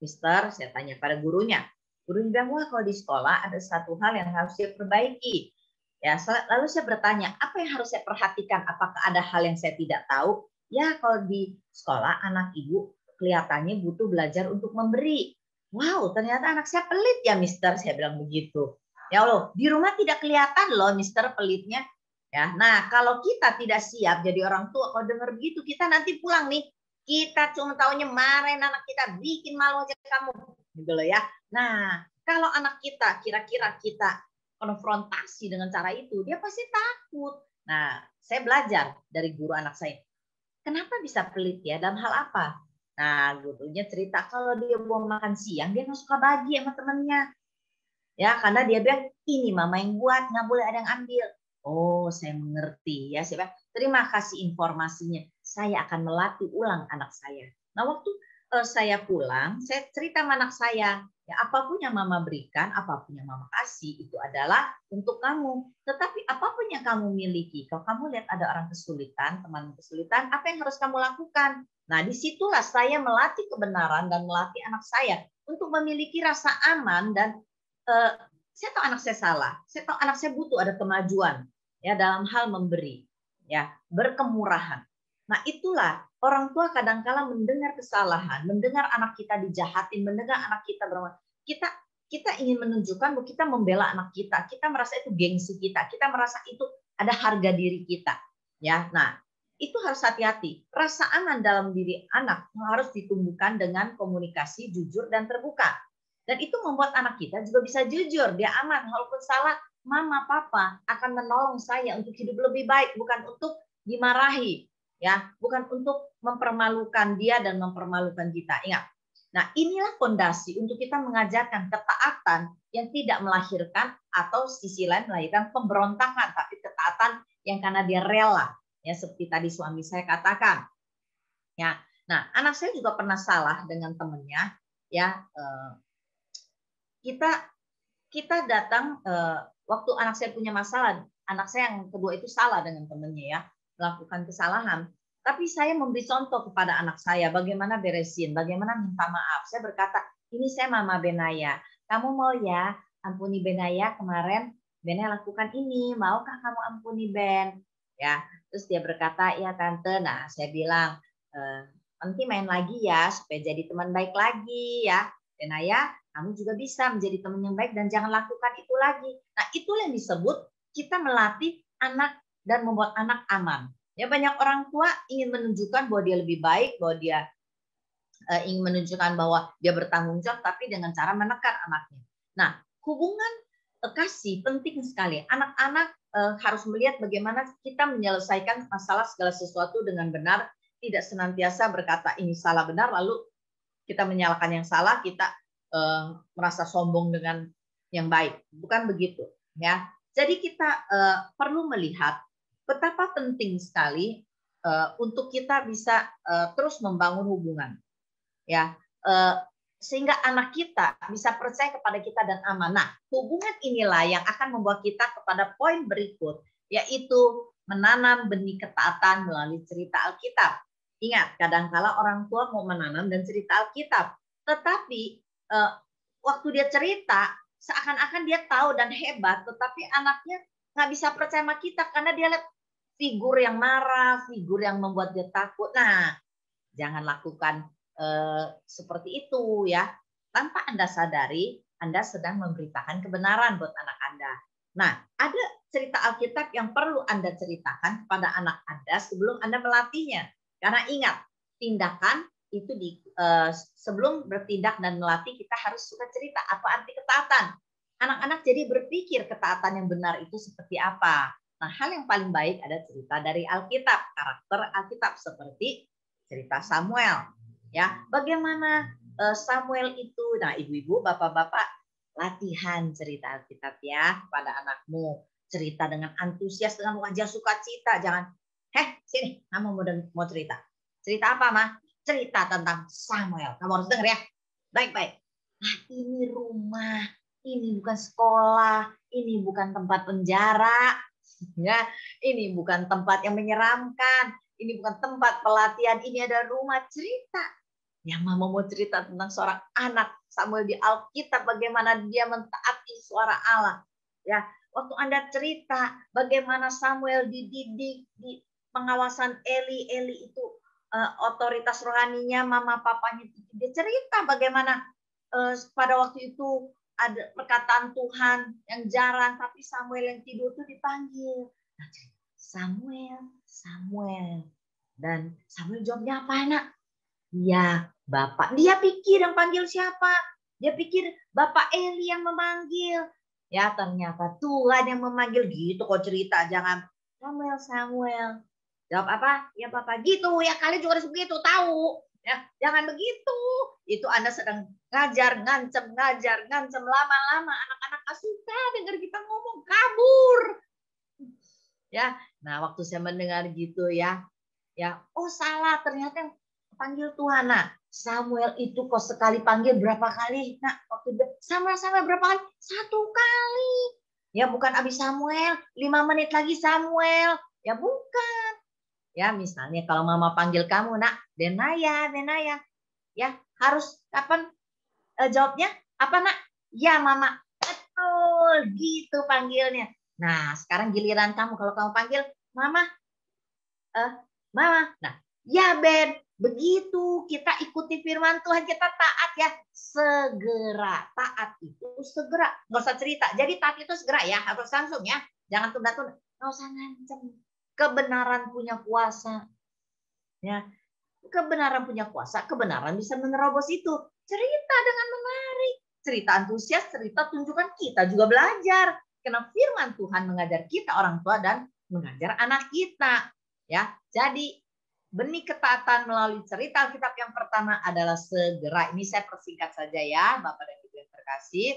Mister, saya tanya pada gurunya. Gurunya bilang, wah kalau di sekolah ada satu hal yang harus saya perbaiki. Ya, lalu saya bertanya, apa yang harus saya perhatikan? Apakah ada hal yang saya tidak tahu? Ya, kalau di sekolah anak ibu kelihatannya butuh belajar untuk memberi. Wow, ternyata anak saya pelit ya, Mister. Saya bilang begitu. Ya Allah, di rumah tidak kelihatan loh, Mister, pelitnya. Ya, nah kalau kita tidak siap jadi orang tua, kalau dengar begitu, kita nanti pulang nih, kita cuma taunya marahin anak kita, bikin malu aja kamu, gitu loh ya. Nah, kalau anak kita kira-kira kita konfrontasi dengan cara itu, dia pasti takut. Nah, saya belajar dari guru anak saya. Kenapa bisa pelit ya? Dalam hal apa? Nah, gurunya cerita kalau dia mau makan siang, dia nggak suka bagi sama temennya. Ya, karena dia bilang, ini mama yang buat, nggak boleh ada yang ambil. Oh, saya mengerti ya. Saya bilang, terima kasih informasinya. Saya akan melatih ulang anak saya. Nah, waktu saya pulang, saya cerita sama anak saya, ya apapun yang mama berikan, apapun yang mama kasih, itu adalah untuk kamu. Tetapi apapun yang kamu miliki, kalau kamu lihat ada orang kesulitan, teman kesulitan, apa yang harus kamu lakukan? Nah, disitulah saya melatih kebenaran dan melatih anak saya untuk memiliki rasa aman dan saya tahu anak saya salah, saya tahu anak saya butuh ada kemajuan ya dalam hal memberi, ya berkemurahan. Nah itulah orang tua kadangkala mendengar kesalahan, mendengar anak kita dijahatin, mendengar anak kita kita ingin menunjukkan bahwa kita membela anak kita merasa itu gengsi kita merasa itu ada harga diri kita, ya. Nah itu harus hati-hati. Rasa aman dalam diri anak harus ditumbuhkan dengan komunikasi jujur dan terbuka. Dan itu membuat anak kita juga bisa jujur, dia aman. Walaupun salah, mama, papa akan menolong saya untuk hidup lebih baik, bukan untuk dimarahi, ya, bukan untuk mempermalukan dia dan mempermalukan kita. Ingat. Nah, inilah fondasi untuk kita mengajarkan ketaatan yang tidak melahirkan atau sisi lain melahirkan pemberontakan, tapi ketaatan yang karena dia rela, ya seperti tadi suami saya katakan. Ya. Nah, anak saya juga pernah salah dengan temannya, ya. Kita datang waktu anak saya punya masalah, anak saya yang kedua itu salah dengan temannya ya, melakukan kesalahan. Tapi saya memberi contoh kepada anak saya bagaimana beresin, bagaimana minta maaf. Saya berkata, ini saya Mama Benaya. Kamu mau ya ampuni Benaya kemarin Benaya lakukan ini, maukah kamu ampuni Ben? Ya, terus dia berkata, ya tante. Nah, saya bilang nanti main lagi ya supaya jadi teman baik lagi ya. Benaya, kamu juga bisa menjadi teman yang baik dan jangan lakukan itu lagi. Nah, itulah yang disebut kita melatih anak dan membuat anak aman. Ya, banyak orang tua ingin menunjukkan bahwa dia lebih baik, bahwa dia ingin menunjukkan bahwa dia bertanggung jawab, tapi dengan cara menekan anaknya. Nah, hubungan kasih penting sekali. Anak-anak harus melihat bagaimana kita menyelesaikan masalah segala sesuatu dengan benar, tidak senantiasa berkata ini salah benar, lalu kita menyalahkan yang salah, kita merasa sombong dengan yang baik, bukan begitu, ya. Jadi kita perlu melihat betapa penting sekali untuk kita bisa terus membangun hubungan, ya, sehingga anak kita bisa percaya kepada kita dan aman. Nah, hubungan inilah yang akan membawa kita kepada poin berikut, yaitu menanam benih ketaatan melalui cerita Alkitab. Ingat, kadangkala orang tua mau menanam dan cerita Alkitab, tetapi waktu dia cerita seakan-akan dia tahu dan hebat, tetapi anaknya nggak bisa percaya sama kita karena dia lihat figur yang marah, figur yang membuat dia takut. Nah, jangan lakukan seperti itu ya. Tanpa Anda sadari, Anda sedang memberitakan kebenaran buat anak Anda. Nah, ada cerita Alkitab yang perlu Anda ceritakan kepada anak Anda sebelum Anda melatihnya. Karena ingat, tindakan itu sebelum bertindak dan melatih kita harus suka cerita apa arti ketaatan. Anak-anak jadi berpikir ketaatan yang benar itu seperti apa. Nah, hal yang paling baik ada cerita dari Alkitab, karakter Alkitab seperti cerita Samuel. Ya, bagaimana Samuel itu? Nah, ibu-ibu, bapak-bapak, latihan cerita Alkitab ya pada anakmu. Cerita dengan antusias, dengan wajah sukacita. Jangan Sini, kamu mau cerita. Cerita apa, Ma? Cerita tentang Samuel. Kamu harus dengar ya. Baik-baik. Nah, ini rumah, ini bukan sekolah, ini bukan tempat penjara, ya. Ini bukan tempat yang menyeramkan, ini bukan tempat pelatihan, ini ada rumah cerita. Yang Mama mau cerita tentang seorang anak Samuel di Alkitab, bagaimana dia mentaati suara Allah. Ya, waktu Anda cerita bagaimana Samuel dididik di pengawasan Eli itu otoritas rohaninya mama papanya, dia cerita bagaimana pada waktu itu ada perkataan Tuhan yang jarang, tapi Samuel yang tidur itu dipanggil. Samuel. Dan Samuel jawabnya apa, Nak? Ya, Bapak. Dia pikir yang panggil siapa? Dia pikir Bapak Eli yang memanggil. Ya, ternyata Tuhan yang memanggil. Gitu kok cerita. Jangan Samuel. Jawab apa? Ya Bapak. Gitu ya, kalian juga harus begitu, tahu. Ya, jangan begitu. Itu Anda sedang ngajar, ngancem. Lama-lama anak-anak gak suka dengar kita ngomong, kabur. Ya, nah waktu saya mendengar gitu ya, oh salah, ternyata yang panggil Tuhan. Nah, Samuel itu kok sekali panggil berapa kali? Nah, waktu Samuel berapa kali? 1 kali. Ya, bukan abis Samuel, 5 menit lagi Samuel. Ya, bukan. Ya, misalnya kalau Mama panggil kamu, Nak, Denaya. Ya, harus kapan jawabnya? Apa, Nak? Ya, Mama. Betul, gitu panggilnya. Nah, sekarang giliran kamu. Kalau kamu panggil, Mama. Mama. Nah, ya Ben. Begitu kita ikuti firman Tuhan, kita taat ya. Segera. Taat itu segera. Nggak usah cerita. Jadi taat itu segera ya. Harus langsung ya. Jangan tunda-tunda. Nggak usah ngancem. Kebenaran punya kuasa. Ya. Kebenaran punya kuasa. Kebenaran bisa menerobos itu. Cerita dengan menarik. Cerita antusias, cerita tunjukkan kita juga belajar. Karena firman Tuhan mengajar kita orang tua dan mengajar anak kita. Ya, jadi benih ketaatan melalui cerita Alkitab yang pertama adalah segera. Ini saya persingkat saja ya, Bapak dan Ibu yang terkasih.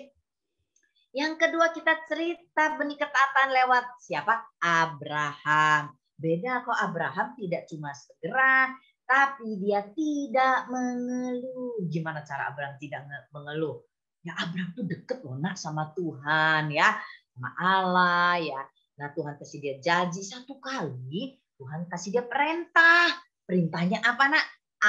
Yang kedua kita cerita benih ketaatan lewat siapa? Abraham. Beda kok, Abraham tidak cuma segera, tapi dia tidak mengeluh. Gimana cara Abraham tidak mengeluh? Ya Abraham tuh deket loh Nak sama Tuhan ya, sama Allah ya. Nah Tuhan kasih dia janji 1 kali, Tuhan kasih dia perintah. Perintahnya apa Nak?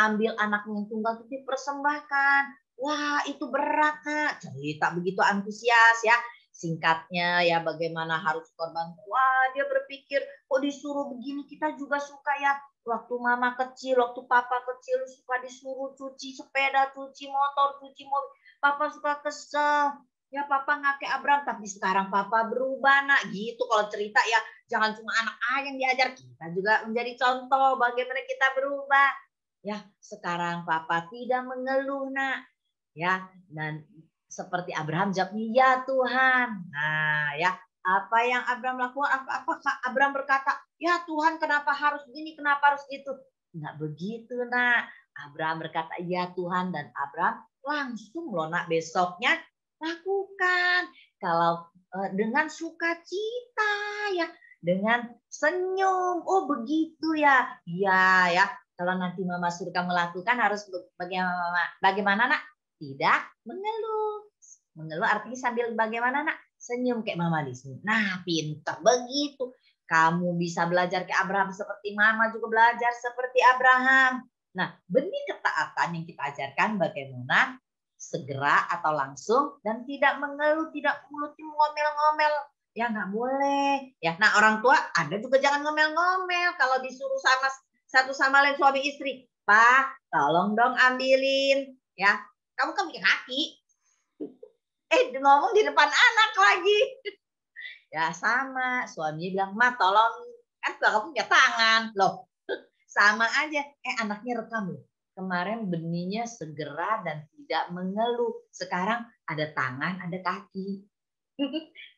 Ambil anakmu yang tunggal itu dipersembahkan. Wah itu berat Nak. Cerita begitu antusias ya. Singkatnya ya bagaimana harus korban. Wah dia berpikir kok disuruh begini, kita juga suka ya. Waktu mama kecil, waktu papa kecil suka disuruh cuci sepeda, cuci motor, cuci mobil. Papa suka kesel. Ya papa ngake Abraham, tapi sekarang papa berubah Nak. Gitu kalau cerita ya. Jangan cuma anak yang diajar, kita juga menjadi contoh bagaimana kita berubah. Ya sekarang papa tidak mengeluh Nak. Ya dan seperti Abraham jawab, ya Tuhan. Nah ya, apa yang Abraham lakukan? Apakah Abraham berkata, ya Tuhan kenapa harus begini, kenapa harus itu? Enggak begitu Nak. Abraham berkata, ya Tuhan, dan Abraham langsung loh Nak besoknya lakukan. Kalau dengan sukacita ya, dengan senyum. Oh begitu ya. Ya ya. Kalau nanti Mama suruh kamu lakukan harus bagaimana Nak? Tidak mengeluh. Mengeluh artinya sambil bagaimana Nak? Senyum kayak Mama di sini. Nah, pintar begitu. Kamu bisa belajar kayak Abraham seperti Mama juga belajar seperti Abraham. Nah, benih ketaatan yang kita ajarkan bagaimana segera atau langsung dan tidak mengeluh, tidak mulutnya ngomel-ngomel. Ya nggak boleh. Ya, nah orang tua Anda juga jangan ngomel-ngomel kalau disuruh sama satu sama lain suami istri. Pak, tolong dong ambilin ya. Kamu kan punya kaki. Ngomong di depan anak lagi. Ya sama, suaminya bilang, "Ma, tolong, kan kamu punya tangan." Loh, sama aja. Anaknya rekam loh. Kemarin benihnya segera dan tidak mengeluh. Sekarang ada tangan, ada kaki.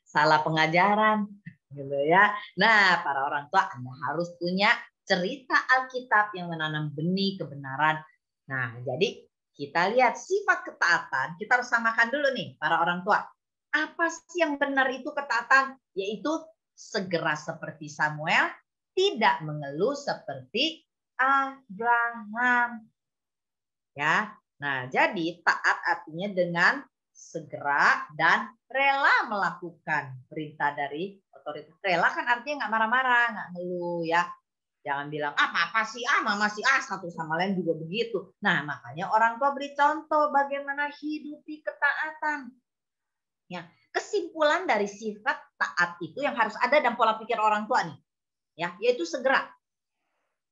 Salah pengajaran. Gitu ya. Nah, para orang tua Anda harus punya cerita Alkitab yang menanam benih kebenaran. Nah, jadi kita lihat sifat ketaatan, kita harus samakan dulu nih para orang tua. Apa sih yang benar itu ketaatan? Yaitu segera seperti Samuel, tidak mengeluh seperti Abraham. Ya. Nah, jadi taat artinya dengan segera dan rela melakukan perintah dari otoritas. Rela kan artinya nggak marah-marah, nggak ngeluh ya. Jangan bilang, apa sih, mama sih, satu sama lain juga begitu. Nah, makanya orang tua beri contoh bagaimana hidupi ketaatan. Ya, kesimpulan dari sifat taat itu yang harus ada dalam pola pikir orang tua nih. Ya, yaitu segera.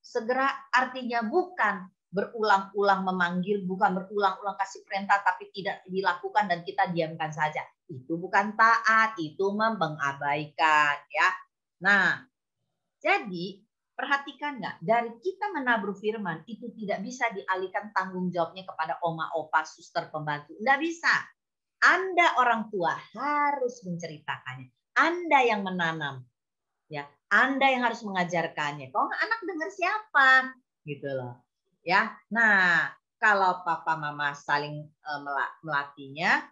Segera artinya bukan berulang-ulang memanggil, bukan berulang-ulang kasih perintah, tapi tidak dilakukan dan kita diamkan saja. Itu bukan taat, itu mengabaikan. Ya. Nah, jadi perhatikan nggak, dari kita menabur firman, itu tidak bisa dialihkan tanggung jawabnya kepada oma, opa, suster, pembantu. Nggak bisa. Anda orang tua harus menceritakannya. Anda yang menanam. Ya, Anda yang harus mengajarkannya. Kalau nggak anak dengar siapa? Gitu loh. Ya. Nah, kalau papa mama saling melatihnya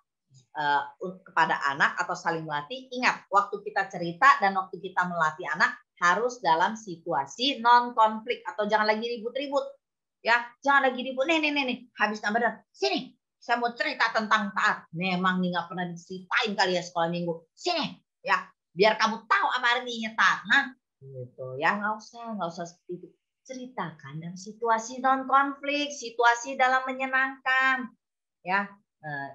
kepada anak atau saling melatih, ingat waktu kita cerita dan waktu kita melatih anak harus dalam situasi non konflik atau jangan lagi ribut-ribut. Ya, jangan lagi ribut. Nih, habis Ramadan. Sini, saya mau cerita tentang taat. Memang nih nggak pernah diceritain kali ya sekolah minggu. Sini, ya, biar kamu tahu apa artinya taat. Nah, gitu ya, nggak usah seperti itu. Ceritakan dalam situasi non konflik, situasi dalam menyenangkan. Ya,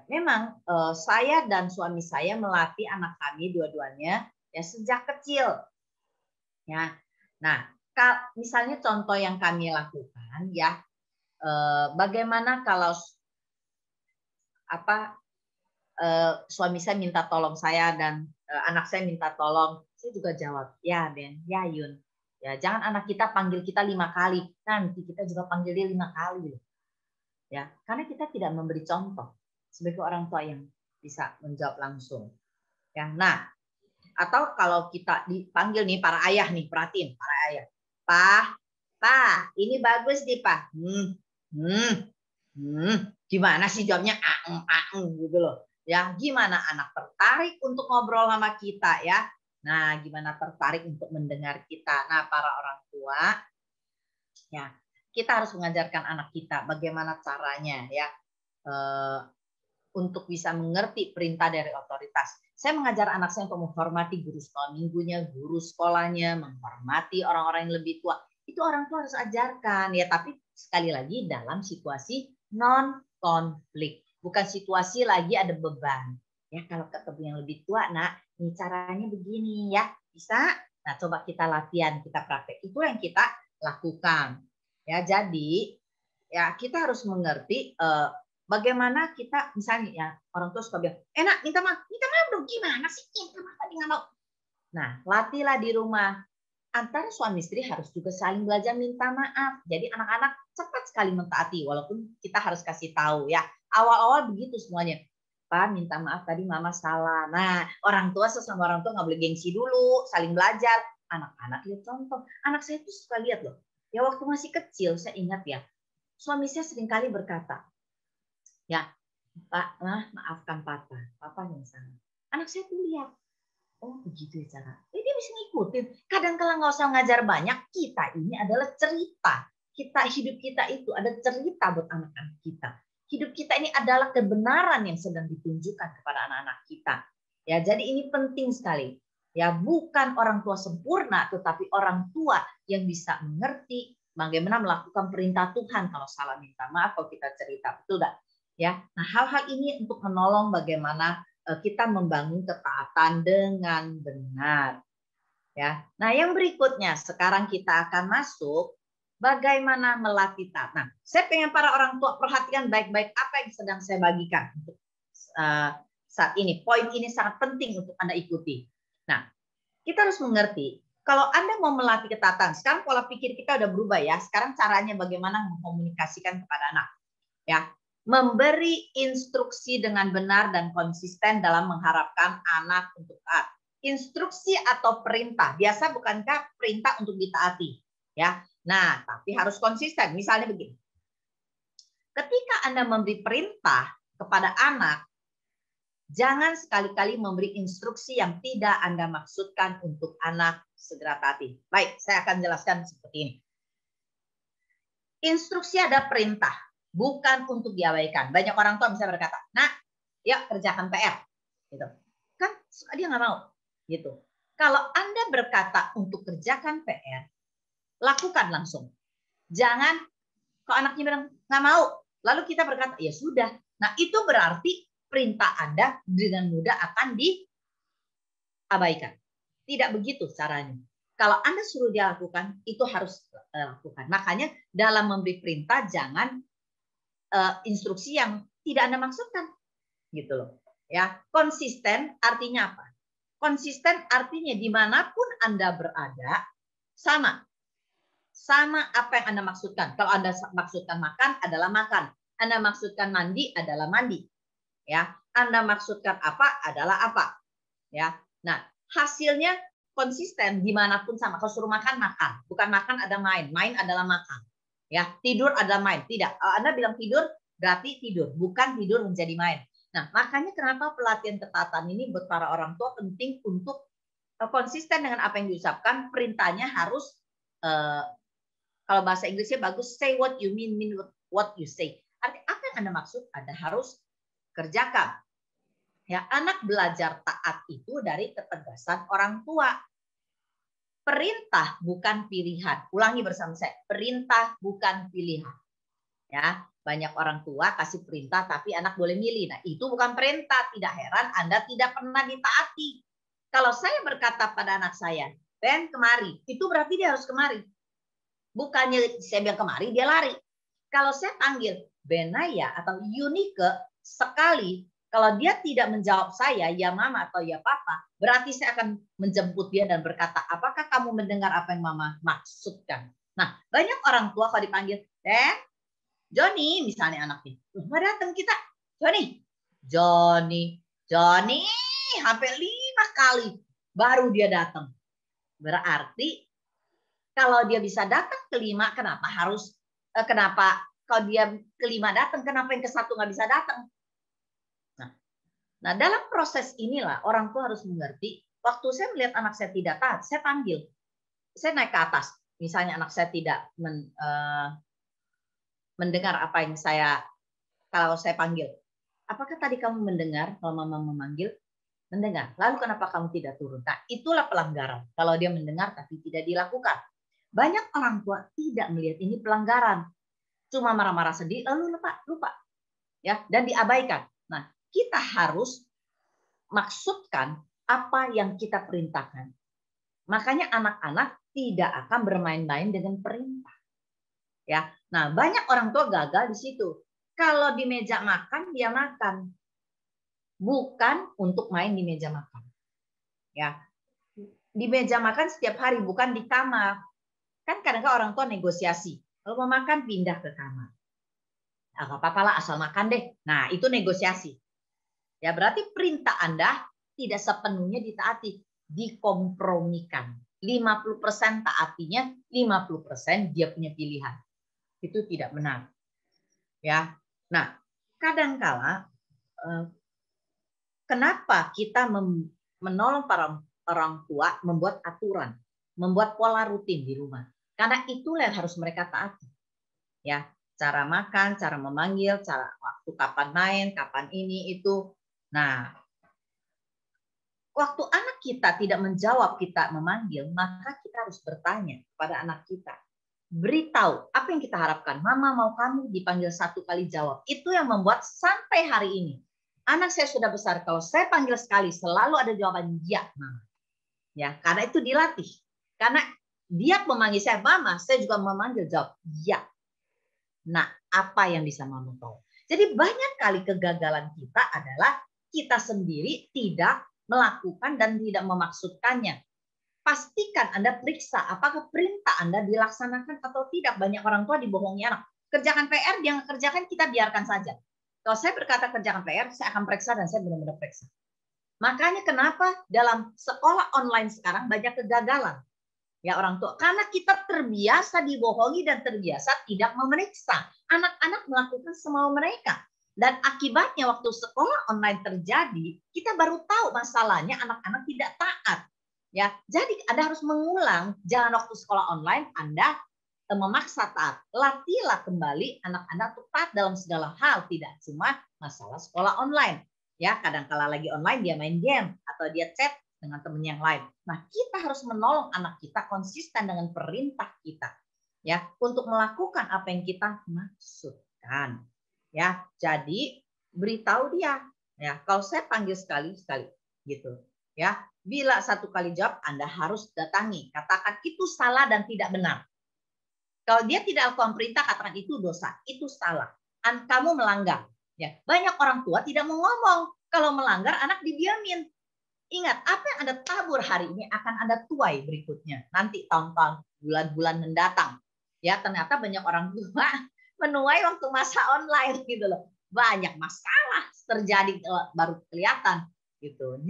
memang saya dan suami saya melatih anak kami dua-duanya ya sejak kecil. Ya, nah, misalnya contoh yang kami lakukan ya, bagaimana kalau suami saya minta tolong saya dan anak saya minta tolong, saya juga jawab, ya Ben, ya Yun. Ya, jangan anak kita panggil kita 5 kali, nanti kita juga panggil dia 5 kali. Ya, karena kita tidak memberi contoh sebagai orang tua yang bisa menjawab langsung. Ya, nah, atau kalau kita dipanggil nih para ayah nih, perhatiin para ayah. Pak, ini bagus nih Pak. Gimana sih jawabnya? Gitu loh. Ya, gimana anak tertarik untuk ngobrol sama kita ya? Nah, gimana tertarik untuk mendengar kita? Nah, para orang tua, ya, kita harus mengajarkan anak kita bagaimana caranya ya untuk bisa mengerti perintah dari otoritas. Saya mengajar anak saya untuk menghormati guru sekolah minggunya, guru sekolahnya, menghormati orang-orang yang lebih tua. Itu orang tua harus ajarkan ya, tapi sekali lagi dalam situasi non konflik, bukan situasi lagi ada beban. Ya, kalau ketemu yang lebih tua, nak, ini caranya begini ya, bisa? Nah, coba kita latihan, kita praktek. Itu yang kita lakukan. Ya, jadi ya kita harus mengerti bagaimana kita misalnya ya orang tua suka bilang, enak minta maaf dong, gimana sih minta maaf tadi nggak mau. Nah, latihlah di rumah. Antara suami istri harus juga saling belajar minta maaf. Jadi anak-anak cepat sekali mentaati, walaupun kita harus kasih tahu ya. Awal-awal begitu semuanya. Pak, minta maaf tadi mama salah. Nah, orang tua sesama orang tua nggak boleh gengsi dulu, saling belajar. Anak-anak lihat contoh. Anak saya tuh suka lihat loh. Ya waktu masih kecil, saya ingat ya. Suami saya seringkali berkata, ya, Pak, maafkan Papa. Papa yang salah. Anak saya tuh lihat. Oh begitu ya cara. Dia bisa ngikutin. Kadang-kala nggak usah ngajar banyak. Kita ini adalah cerita. Hidup kita itu ada cerita buat anak-anak kita. Hidup kita ini adalah kebenaran yang sedang ditunjukkan kepada anak-anak kita. Ya, jadi ini penting sekali. Ya, bukan orang tua sempurna, tetapi orang tua yang bisa mengerti bagaimana melakukan perintah Tuhan. Kalau salah minta maaf, kalau kita cerita, betul nggak? Ya, nah hal-hal ini untuk menolong bagaimana kita membangun ketaatan dengan benar. Ya. Nah, yang berikutnya sekarang kita akan masuk bagaimana melatih taat. Nah, saya pengen para orang tua perhatikan baik-baik apa yang sedang saya bagikan untuk saat ini. Poin ini sangat penting untuk Anda ikuti. Nah, kita harus mengerti kalau Anda mau melatih ketaatan, sekarang pola pikir kita udah berubah ya. Sekarang caranya bagaimana mengkomunikasikan kepada anak. Ya, memberi instruksi dengan benar dan konsisten dalam mengharapkan anak untuk taat. Instruksi atau perintah, biasa bukankah perintah untuk ditaati? Ya, nah tapi harus konsisten. Misalnya begini, ketika Anda memberi perintah kepada anak, Jangan sekali-kali memberi instruksi yang tidak Anda maksudkan untuk anak, segera taati. Baik, saya akan jelaskan seperti ini. Instruksi ada perintah, bukan untuk diabaikan. Banyak orang tua bisa berkata, "Nak, ya kerjakan PR." Gitu. Kan dia nggak mau. Gitu. Kalau Anda berkata untuk kerjakan PR, lakukan langsung. Jangan, kalau anaknya bilang nggak mau, lalu kita berkata, ya sudah. Nah, itu berarti perintah Anda dengan mudah akan diabaikan. Tidak begitu caranya. Kalau Anda suruh dia lakukan, itu harus lakukan. Makanya dalam memberi perintah jangan instruksi yang tidak Anda maksudkan. Gitu loh. Ya, konsisten artinya apa? Konsisten artinya dimanapun Anda berada, sama apa yang Anda maksudkan. Kalau Anda maksudkan makan adalah makan. Anda maksudkan mandi adalah mandi. Ya, Anda maksudkan apa adalah apa. Ya, nah hasilnya konsisten dimanapun sama. Kalau suruh makan, makan. Bukan makan ada main. Main adalah makan. Ya, tidur adalah main. Tidak. Anda bilang tidur berarti tidur. Bukan tidur menjadi main. Nah, makanya kenapa pelatihan ketaatan ini buat para orang tua penting untuk konsisten dengan apa yang diucapkan. Perintahnya harus kalau bahasa Inggrisnya bagus, say what you mean what you say. Arti apa yang Anda maksud, Anda harus kerjakan. Ya, anak belajar taat itu dari ketegasan orang tua. Perintah bukan pilihan. Ulangi bersama saya. Perintah bukan pilihan. Ya, banyak orang tua kasih perintah tapi anak boleh milih. Nah, itu bukan perintah. Tidak heran Anda tidak pernah ditaati. Kalau saya berkata pada anak saya, "Ben, kemari." Itu berarti dia harus kemari. Bukannya saya bilang kemari, dia lari. Kalau saya panggil Benaya atau Yunike sekali, kalau dia tidak menjawab saya, ya mama atau ya papa, berarti saya akan menjemput dia dan berkata, apakah kamu mendengar apa yang mama maksudkan? Nah, banyak orang tua kalau dipanggil, Johnny, misalnya anaknya, nggak datang kita. Johnny, hampir 5 kali baru dia datang. Berarti kalau dia bisa datang ke-5, kenapa kalau dia ke-5 datang, kenapa yang ke-1 nggak bisa datang? Nah, dalam proses inilah orang tua harus mengerti. Waktu saya melihat anak saya tidak taat, saya panggil. Saya naik ke atas. Misalnya anak saya tidak mendengar apa yang kalau saya panggil. Apakah tadi kamu mendengar kalau mama memanggil? Mendengar. Lalu kenapa kamu tidak turun? Nah, itulah pelanggaran. Kalau dia mendengar tapi tidak dilakukan. Banyak orang tua tidak melihat ini pelanggaran. Cuma marah-marah sedih, lalu lupa. Ya, dan diabaikan. Nah, kita harus maksudkan apa yang kita perintahkan. Makanya anak-anak tidak akan bermain-main dengan perintah. Ya, nah banyak orang tua gagal di situ. Kalau di meja makan, dia makan. Bukan untuk main di meja makan. Ya, di meja makan setiap hari, bukan di kamar. Kan kadang-kadang orang tua negosiasi. Kalau mau makan, pindah ke kamar. Nah, nggak apa-apa lah, asal makan deh. Nah, itu negosiasi. Ya, berarti perintah Anda tidak sepenuhnya ditaati. Dikompromikan. 50% taatinya, 50% dia punya pilihan. Itu tidak benar. Ya. Nah, kadangkala kenapa kita menolong para orang tua membuat aturan, membuat pola rutin di rumah? Karena itulah yang harus mereka taati. Ya, cara makan, cara memanggil, cara waktu kapan main, kapan ini itu. Nah, waktu anak kita tidak menjawab kita memanggil, maka kita harus bertanya kepada anak kita. Beritahu apa yang kita harapkan. Mama mau kamu dipanggil 1 kali jawab. Itu yang membuat sampai hari ini. Anak saya sudah besar. Kalau saya panggil sekali, selalu ada jawaban ya, Mama. Ya, karena itu dilatih. Karena dia memanggil saya mama, saya juga memanggil jawab ya. Nah, apa yang bisa mama tahu? Jadi banyak kali kegagalan kita adalah kita sendiri tidak melakukan dan tidak memaksudkannya. Pastikan Anda periksa apakah perintah Anda dilaksanakan atau tidak. Banyak orang tua dibohongi anak. Kerjakan PR, dia nggak kerjakan, kita biarkan saja. Kalau saya berkata kerjakan PR, saya akan periksa dan saya benar-benar periksa. Makanya kenapa dalam sekolah online sekarang banyak kegagalan. Ya orang tua, karena kita terbiasa dibohongi dan terbiasa tidak memeriksa. Anak-anak melakukan semau mereka. Dan akibatnya waktu sekolah online terjadi, kita baru tahu masalahnya anak-anak tidak taat. Ya, jadi Anda harus mengulang. Jangan waktu sekolah online Anda memaksa taat. Latihlah kembali anak-anak untuk taat dalam segala hal, tidak cuma masalah sekolah online. Ya, kadang-kala lagi online dia main game atau dia chat dengan teman yang lain. Nah, kita harus menolong anak kita konsisten dengan perintah kita, ya, untuk melakukan apa yang kita maksudkan. Ya, jadi beritahu dia, ya, kalau saya panggil sekali gitu, ya, bila satu kali jawab Anda harus datangi, katakan itu salah dan tidak benar. Kalau dia tidak lakukan perintah, katakan itu dosa, itu salah, kamu melanggar. Ya, banyak orang tua tidak mau ngomong, kalau melanggar anak didiamin. Ingat, apa yang Anda tabur hari ini akan Anda tuai berikutnya, nanti tahun-tahun, bulan-bulan mendatang. Ya, ternyata banyak orang tua menuai waktu masa online gitu loh. Banyak masalah terjadi baru kelihatan gitu.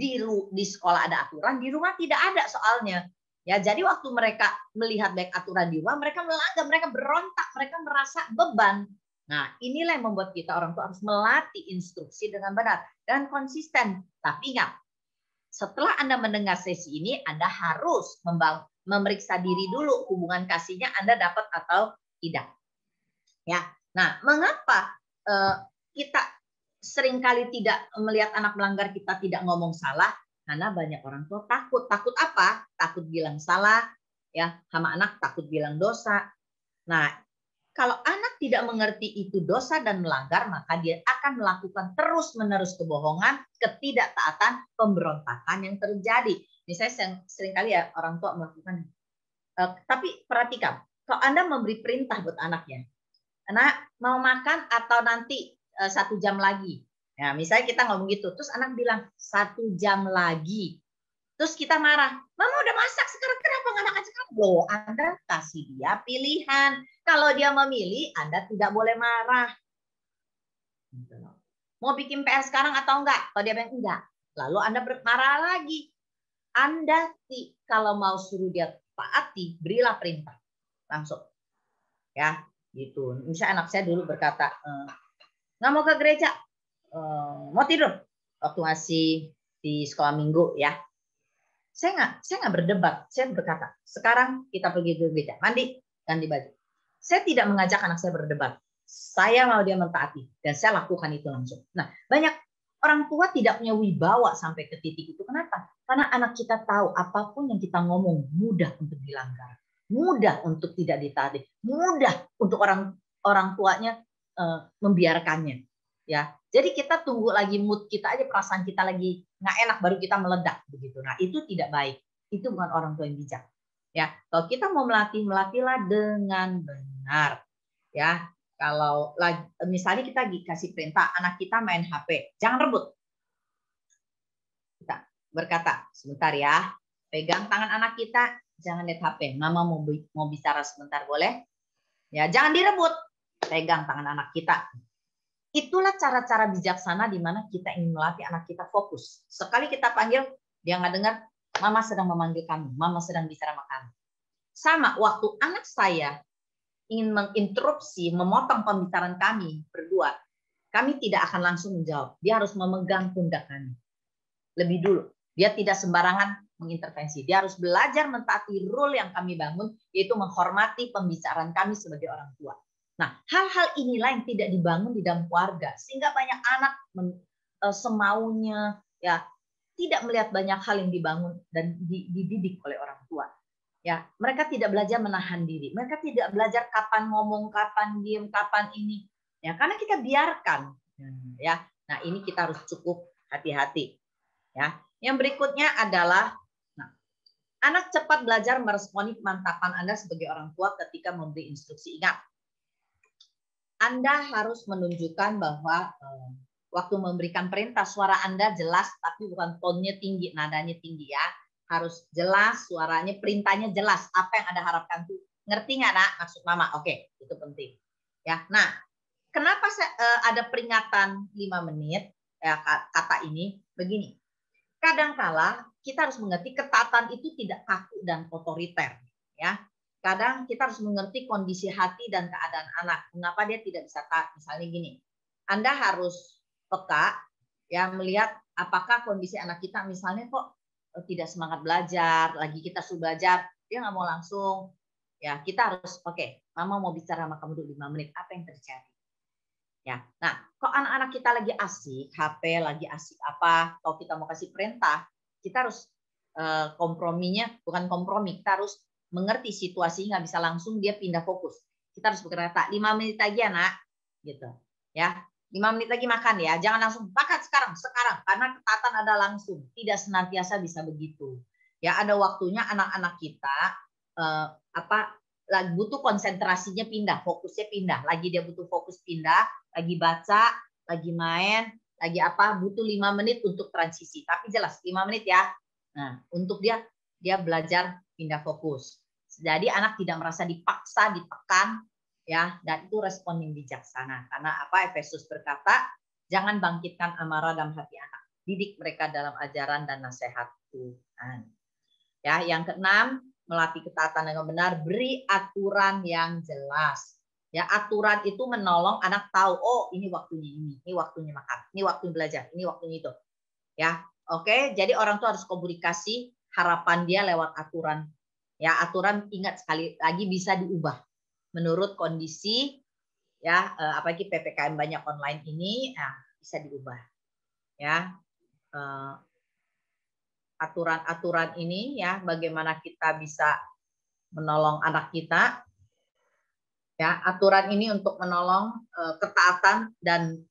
Di sekolah ada aturan, di rumah tidak ada soalnya. Ya, jadi waktu mereka melihat baik aturan di rumah, mereka melanggar, mereka berontak, mereka merasa beban. Nah, inilah yang membuat kita orang tua harus melatih instruksi dengan benar dan konsisten. Tapi ingat, setelah Anda mendengar sesi ini, Anda harus memeriksa diri dulu hubungan kasihnya Anda dapat atau tidak. Ya, nah, mengapa kita seringkali tidak melihat anak melanggar, kita tidak ngomong salah? Karena banyak orang tua takut. Takut apa? Takut bilang salah, ya, sama anak takut bilang dosa. Nah, kalau anak tidak mengerti itu dosa dan melanggar, maka dia akan melakukan terus-menerus kebohongan, ketidaktaatan, pemberontakan yang terjadi. Misalnya seringkali ya orang tua melakukan. Tapi perhatikan, kalau Anda memberi perintah buat anaknya, anak mau makan atau nanti 1 jam lagi. Ya, misalnya kita ngomong gitu, terus anak bilang 1 jam lagi. Terus kita marah, mama udah masak sekarang, kenapa nggak makan sekarang? Loh, Anda kasih dia pilihan. Kalau dia memilih, Anda tidak boleh marah. Mau bikin PR sekarang atau enggak? Kalau dia bilang enggak, lalu Anda marah lagi. Anda kalau mau suruh dia taati, berilah perintah langsung. Ya, gitu. Misalnya anak saya dulu berkata, nggak mau ke gereja, mau tidur. Waktu masih di sekolah minggu, ya. Saya nggak berdebat. Saya berkata, sekarang kita pergi ke gereja, mandi, ganti baju. Saya tidak mengajak anak saya berdebat. Saya mau dia mentaati dan saya lakukan itu langsung. Nah, banyak orang tua tidak punya wibawa sampai ke titik itu. Kenapa? Karena anak kita tahu apapun yang kita ngomong mudah untuk dilanggar, mudah untuk tidak ditaati, mudah untuk orang tuanya membiarkannya. Ya, jadi kita tunggu lagi mood kita aja, perasaan kita lagi nggak enak baru kita meledak begitu. Nah, itu tidak baik. Itu bukan orang tua yang bijak. Ya, kalau kita mau melatihlah dengan benar. Ya, kalau misalnya kita kasih perintah anak kita main HP, jangan rebut. Kita berkata, sebentar ya, pegang tangan anak kita, jangan lihat HP. Mama mau bicara sebentar, boleh? Ya, jangan direbut. Pegang tangan anak kita. Itulah cara-cara bijaksana di mana kita ingin melatih anak kita fokus. Sekali kita panggil, dia nggak dengar, mama sedang memanggil kamu, mama sedang bicara sama kamu. Sama, waktu anak saya ingin menginterupsi, memotong pembicaraan kami berdua, kami tidak akan langsung menjawab. Dia harus memegang pundak kami lebih dulu. Dia tidak sembarangan mengintervensi. Dia harus belajar mentaati rule yang kami bangun, yaitu menghormati pembicaraan kami sebagai orang tua. Nah, hal-hal inilah yang tidak dibangun di dalam keluarga, sehingga banyak anak semaunya, ya, tidak melihat banyak hal yang dibangun dan dididik oleh orang tua. Ya, mereka tidak belajar menahan diri, mereka tidak belajar kapan ngomong, kapan diem, kapan ini. Ya, karena kita biarkan. Ya, nah ini kita harus cukup hati-hati. Ya, yang berikutnya adalah anak cepat belajar meresponi kemantapan Anda sebagai orang tua ketika memberi instruksi. Ingat, Anda harus menunjukkan bahwa waktu memberikan perintah suara Anda jelas, tapi bukan tonnya tinggi, nadanya tinggi ya. Harus jelas suaranya, perintahnya jelas. Apa yang Anda harapkan tuh ngerti nggak nak maksud mama? Oke, itu penting. Ya, nah kenapa ada peringatan 5 menit? Ya, kata ini begini. Kadangkala kita harus mengerti ketaatan itu tidak kaku dan otoriter. Ya, kadang kita harus mengerti kondisi hati dan keadaan anak. Mengapa dia tidak bisa taat? Misalnya gini, Anda harus peka ya, melihat apakah kondisi anak kita misalnya kok tidak semangat belajar, lagi kita suruh belajar, dia nggak mau langsung. Ya, kita harus oke, Mama mau bicara sama kamu dulu 5 menit, apa yang terjadi? Ya. Nah, kok anak-anak kita lagi asik HP, lagi asik apa, kalau kita mau kasih perintah, kita harus komprominya bukan kompromi, kita harus mengerti situasi, nggak bisa langsung dia pindah fokus. Kita harus berkata 5 menit lagi ya, Nak. Gitu. Ya. 5 menit lagi makan ya, jangan langsung makan sekarang, karena ketatan ada langsung, tidak senantiasa bisa begitu. Ya, ada waktunya anak-anak kita lagi butuh konsentrasinya pindah, fokusnya pindah, lagi dia butuh fokus pindah, lagi baca, lagi main, lagi apa, butuh 5 menit untuk transisi, tapi jelas 5 menit ya. Nah, untuk dia belajar pindah fokus. Jadi anak tidak merasa dipaksa, ditekan, ya, dan itu respon yang bijaksana. Karena apa? Efesus berkata, jangan bangkitkan amarah dalam hati anak, didik mereka dalam ajaran dan nasihat Tuhan. Ya, yang keenam, melatih ketaatan dengan benar, beri aturan yang jelas. Ya, aturan itu menolong anak tahu, oh ini waktunya ini waktunya makan, ini waktunya belajar, ini waktunya itu. Ya, oke. Jadi orang tua harus komunikasi harapan dia lewat aturan. Ya, aturan ingat sekali lagi bisa diubah menurut kondisi. Ya, apalagi PPKM banyak online ini, nah, bisa diubah. Ya. Aturan-aturan ini ya, bagaimana kita bisa menolong anak kita. Ya, aturan ini untuk menolong ketaatan dan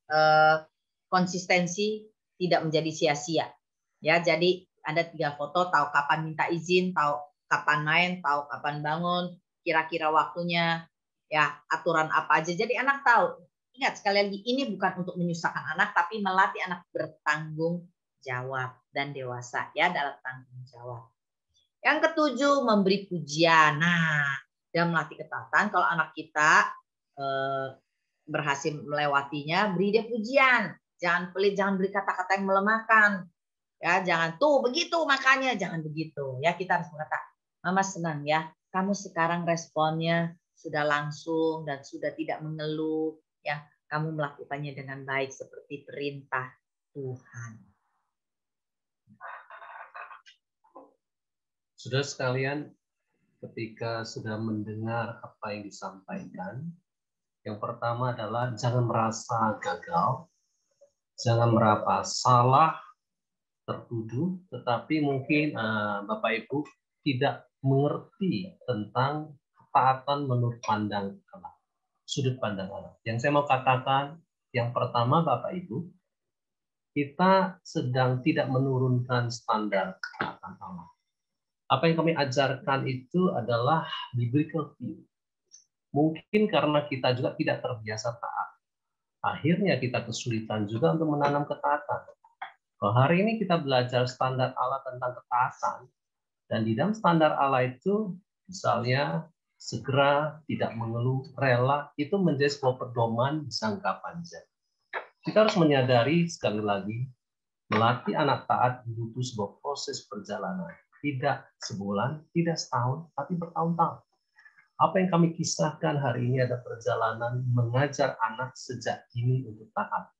konsistensi tidak menjadi sia-sia. Ya, jadi ada 3 foto, tahu kapan minta izin, tahu kapan main, tahu kapan bangun, kira-kira waktunya, ya, aturan apa aja. Jadi anak tahu. Ingat sekali lagi, ini bukan untuk menyusahkan anak, tapi melatih anak bertanggung jawab dan dewasa ya dalam tanggung jawab. Yang ketujuh, memberi pujian. Nah, dan melatih ketaatan, kalau anak kita berhasil melewatinya, beri dia pujian. Jangan pelit, jangan beri kata-kata yang melemahkan. Ya, jangan tuh begitu makanya, jangan begitu. Ya, kita harus berkata, Mama senang ya, kamu sekarang responnya sudah langsung dan sudah tidak mengeluh. Ya, kamu melakukannya dengan baik seperti perintah Tuhan. Saudara sekalian, ketika sudah mendengar apa yang disampaikan, yang pertama adalah jangan merasa gagal, jangan merasa salah, tertuduh, tetapi mungkin Bapak Ibu tidak mengerti tentang ketaatan menurut pandang Allah, sudut pandang Allah. Yang saya mau katakan, yang pertama Bapak Ibu, kita sedang tidak menurunkan standar ketaatan Allah. Apa yang kami ajarkan itu adalah biblical view. Mungkin karena kita juga tidak terbiasa taat. Akhirnya kita kesulitan juga untuk menanam ketaatan. Kalau hari ini kita belajar standar Allah tentang ketaatan, dan di dalam standar Allah itu, misalnya segera, tidak mengeluh, rela, itu menjadi sebuah pedoman jangka panjang. Kita harus menyadari sekali lagi, melatih anak taat butuh sebuah proses perjalanan. Tidak sebulan, tidak setahun, tapi bertahun-tahun. Apa yang kami kisahkan hari ini ada perjalanan mengajar anak sejak dini untuk taat.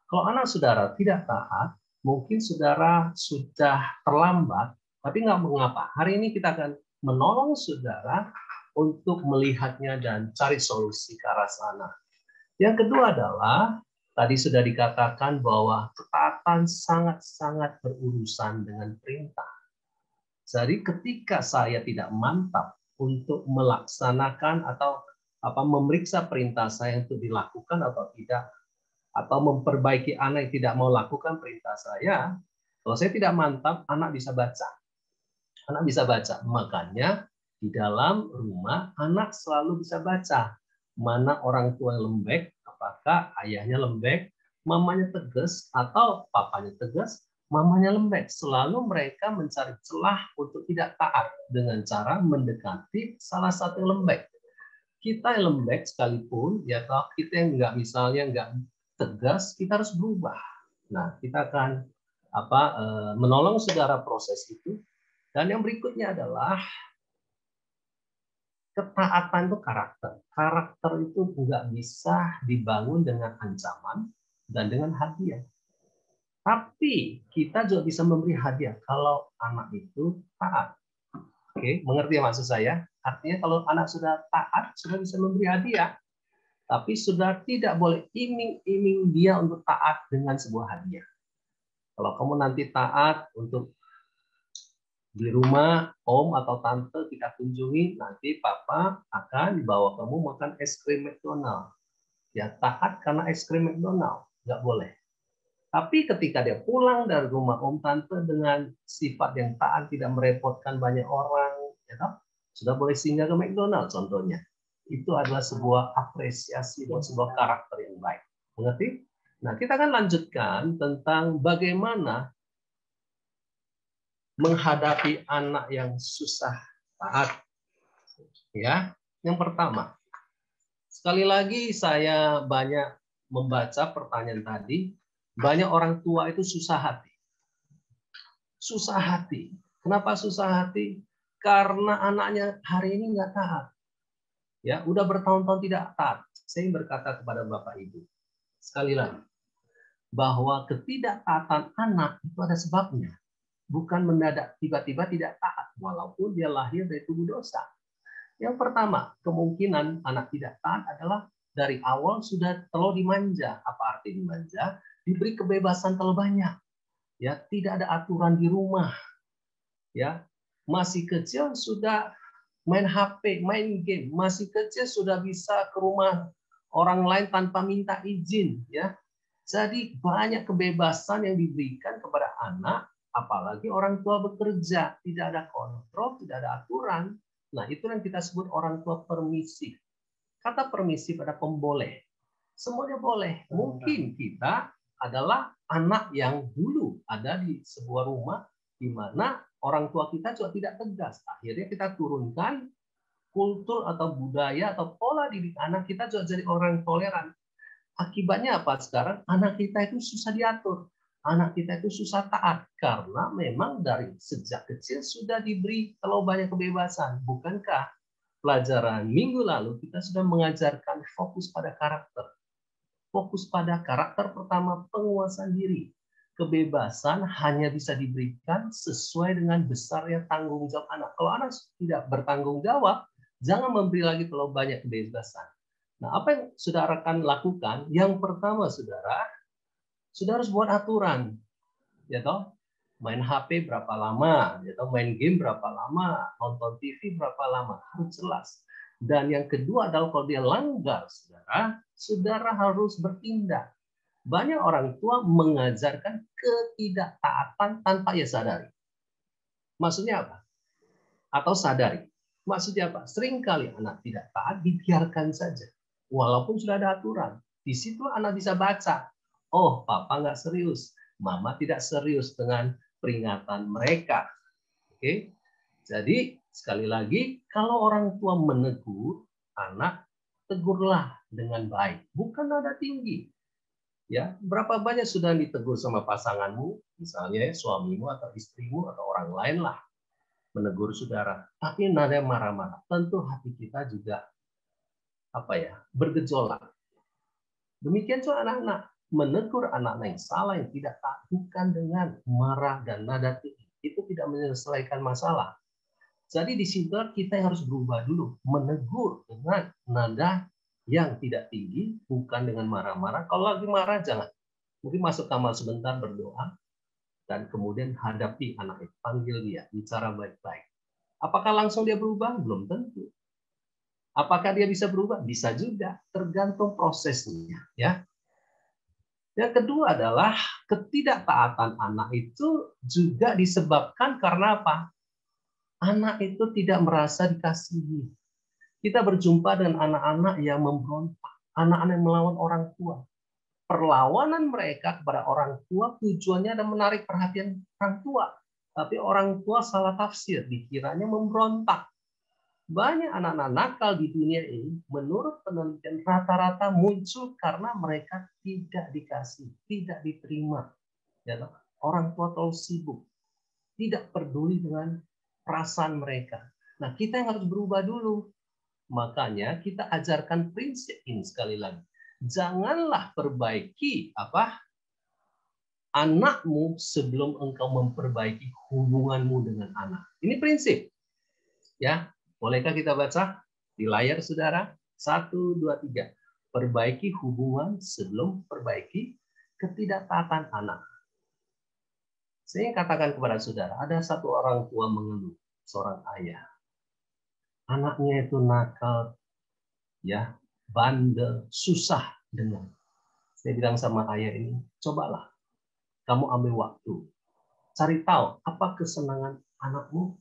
Kalau anak saudara tidak taat, mungkin saudara sudah terlambat, tapi nggak mengapa. Hari ini kita akan menolong saudara untuk melihatnya dan cari solusi ke arah sana. Yang kedua adalah, tadi sudah dikatakan bahwa ketaatan sangat-sangat berurusan dengan perintah. Jadi ketika saya tidak mantap untuk melaksanakan atau memeriksa perintah saya untuk dilakukan atau tidak, atau memperbaiki anak yang tidak mau lakukan perintah saya, kalau saya tidak mantap, anak bisa baca. Anak bisa baca. Makanya di dalam rumah anak selalu bisa baca. Mana orang tua yang lembek, apakah ayahnya lembek, mamanya tegas, atau papanya tegas, mamanya lembek. Selalu mereka mencari celah untuk tidak taat dengan cara mendekati salah satu yang lembek. Kita yang lembek sekalipun, ya kalau kita yang nggak tegas, kita harus berubah. Nah, kita akan menolong saudara proses itu. Dan yang berikutnya adalah ketaatan itu karakter. Karakter itu nggak bisa dibangun dengan ancaman dan dengan hadiah. Tapi kita juga bisa memberi hadiah kalau anak itu taat. Oke, mengerti ya maksud saya? Artinya kalau anak sudah taat, sudah bisa memberi hadiah. Tapi sudah tidak boleh iming-iming dia untuk taat dengan sebuah hadiah. Kalau kamu nanti taat untuk di rumah om atau tante kita kunjungi, nanti papa akan dibawa kamu makan es krim McDonald. Ya, taat karena es krim McDonald. Nggak boleh. Tapi ketika dia pulang dari rumah om tante dengan sifat yang taat, tidak merepotkan banyak orang, ya, sudah boleh singgah ke McDonald contohnya. Itu adalah sebuah apresiasi buat sebuah karakter yang baik. Mengerti? Nah, kita akan lanjutkan tentang bagaimana menghadapi anak yang susah taat. Ya, yang pertama, sekali lagi saya banyak membaca pertanyaan tadi, banyak orang tua itu susah hati. Susah hati. Kenapa susah hati? Karena anaknya hari ini nggak taat. Ya, udah bertahun-tahun tidak taat. Saya berkata kepada Bapak Ibu, sekali lagi, bahwa ketidaktaatan anak itu ada sebabnya. Bukan mendadak tiba-tiba tidak taat, walaupun dia lahir dari tubuh dosa. Yang pertama, kemungkinan anak tidak taat adalah dari awal sudah terlalu dimanja. Apa arti dimanja? Diberi kebebasan terlalu banyak. Ya, tidak ada aturan di rumah. Ya, masih kecil sudah main HP, main game. Masih kecil sudah bisa ke rumah orang lain tanpa minta izin. Ya, jadi banyak kebebasan yang diberikan kepada anak, apalagi orang tua bekerja, tidak ada kontrol, tidak ada aturan. Nah, itu yang kita sebut orang tua permisif. Kata permisif ada pemboleh. Semuanya boleh. Mungkin kita adalah anak yang dulu ada di sebuah rumah di mana orang tua kita juga tidak tegas. Akhirnya kita turunkan kultur atau budaya atau pola didik anak kita juga jadi orang toleran. Akibatnya apa sekarang? Anak kita itu susah diatur. Anak kita itu susah taat. Karena memang dari sejak kecil sudah diberi terlalu banyak kebebasan. Bukankah pelajaran minggu lalu kita sudah mengajarkan fokus pada karakter. Fokus pada karakter pertama, penguasaan diri. Kebebasan hanya bisa diberikan sesuai dengan besarnya tanggung jawab anak. Kalau anak tidak bertanggung jawab, jangan memberi lagi terlalu banyak kebebasan. Nah, apa yang saudara akan lakukan? Yang pertama, saudara harus buat aturan, ya toh. Main HP berapa lama, ya toh. Main game berapa lama, nonton TV berapa lama, harus jelas. Dan yang kedua adalah kalau dia langgar, saudara harus bertindak. Banyak orang tua mengajarkan ketidaktaatan tanpa ia sadari. Maksudnya apa? Atau sadari. Maksudnya apa? Seringkali anak tidak taat dibiarkan saja. Walaupun sudah ada aturan. Di situ anak bisa baca. Oh, papa nggak serius. Mama tidak serius dengan peringatan mereka. Oke. Jadi, sekali lagi, kalau orang tua menegur anak, tegurlah dengan baik. Bukan nada tinggi. Ya, berapa banyak sudah ditegur sama pasanganmu, misalnya suamimu atau istrimu atau orang lain lah menegur saudara, tapi nada marah-marah. Tentu hati kita juga bergejolak. Demikian juga anak-anak, menegur anak-anak yang salah, yang tidak taat, bukan dengan marah dan nada tinggi. Itu tidak menyelesaikan masalah. Jadi di situ kita yang harus berubah dulu, menegur dengan nada yang tidak tinggi, bukan dengan marah-marah. Kalau lagi marah jangan. Mungkin masuk kamar sebentar berdoa, dan kemudian hadapi anak itu, panggil dia, bicara baik-baik. Apakah langsung dia berubah? Belum tentu. Apakah dia bisa berubah? Bisa juga, tergantung prosesnya. Ya. Yang kedua adalah ketidaktaatan anak itu juga disebabkan karena apa? Anak itu tidak merasa dikasihi. Kita berjumpa dengan anak-anak yang memberontak, anak-anak yang melawan orang tua. Perlawanan mereka kepada orang tua tujuannya adalah menarik perhatian orang tua. Tapi orang tua salah tafsir, dikiranya memberontak. Banyak anak-anak nakal di dunia ini, menurut penelitian rata-rata muncul karena mereka tidak dikasih, tidak diterima. Ya, orang tua terlalu sibuk, tidak peduli dengan perasaan mereka. Nah, kita yang harus berubah dulu. Makanya kita ajarkan prinsip ini sekali lagi. Janganlah perbaiki anakmu sebelum engkau memperbaiki hubunganmu dengan anak. Ini prinsip. Ya, bolehkah kita baca di layar saudara? 1, 2, 3. Perbaiki hubungan sebelum perbaiki ketidaktaatan anak. Saya katakan kepada saudara, ada satu orang tua mengeluh, seorang ayah. Anaknya itu nakal, ya, bandel, susah dengar. Saya bilang sama ayah ini, cobalah kamu ambil waktu, cari tahu apa kesenangan anakmu.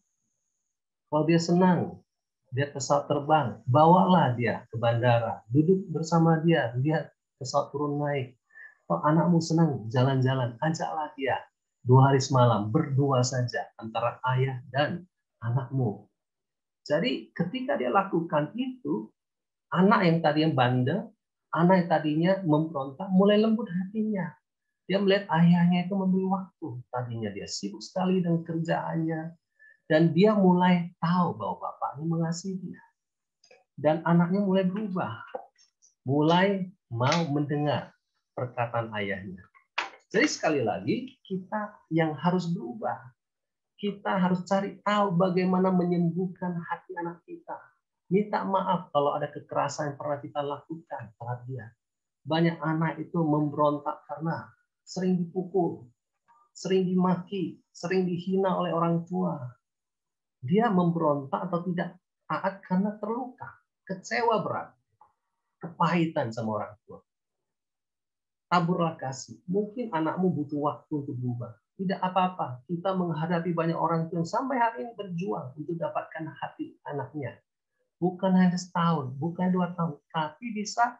Kalau dia senang, dia pesawat terbang, bawalah dia ke bandara, duduk bersama dia, lihat pesawat turun naik. Kalau anakmu senang jalan-jalan, ajaklah dia 2 hari semalam berdua saja antara ayah dan anakmu. Jadi ketika dia lakukan itu, anak yang tadinya bandel, anak yang tadinya memberontak, mulai lembut hatinya. Dia melihat ayahnya itu memberi waktu. Tadinya dia sibuk sekali dengan kerjaannya. Dan dia mulai tahu bahwa bapaknya mengasihi dia. Dan anaknya mulai berubah. Mulai mau mendengar perkataan ayahnya. Jadi sekali lagi, kita yang harus berubah. Kita harus cari tahu bagaimana menyembuhkan hati anak kita. Minta maaf kalau ada kekerasan yang pernah kita lakukan terhadap dia. Banyak anak itu memberontak karena sering dipukul, sering dimaki, sering dihina oleh orang tua. Dia memberontak atau tidak taat karena terluka, kecewa berat, kepahitan sama orang tua. Taburlah kasih. Mungkin anakmu butuh waktu untuk berubah. Tidak apa-apa. Kita menghadapi banyak orang tua yang sampai hari ini berjuang untuk dapatkan hati anaknya. Bukan hanya setahun, bukan 2 tahun, tapi bisa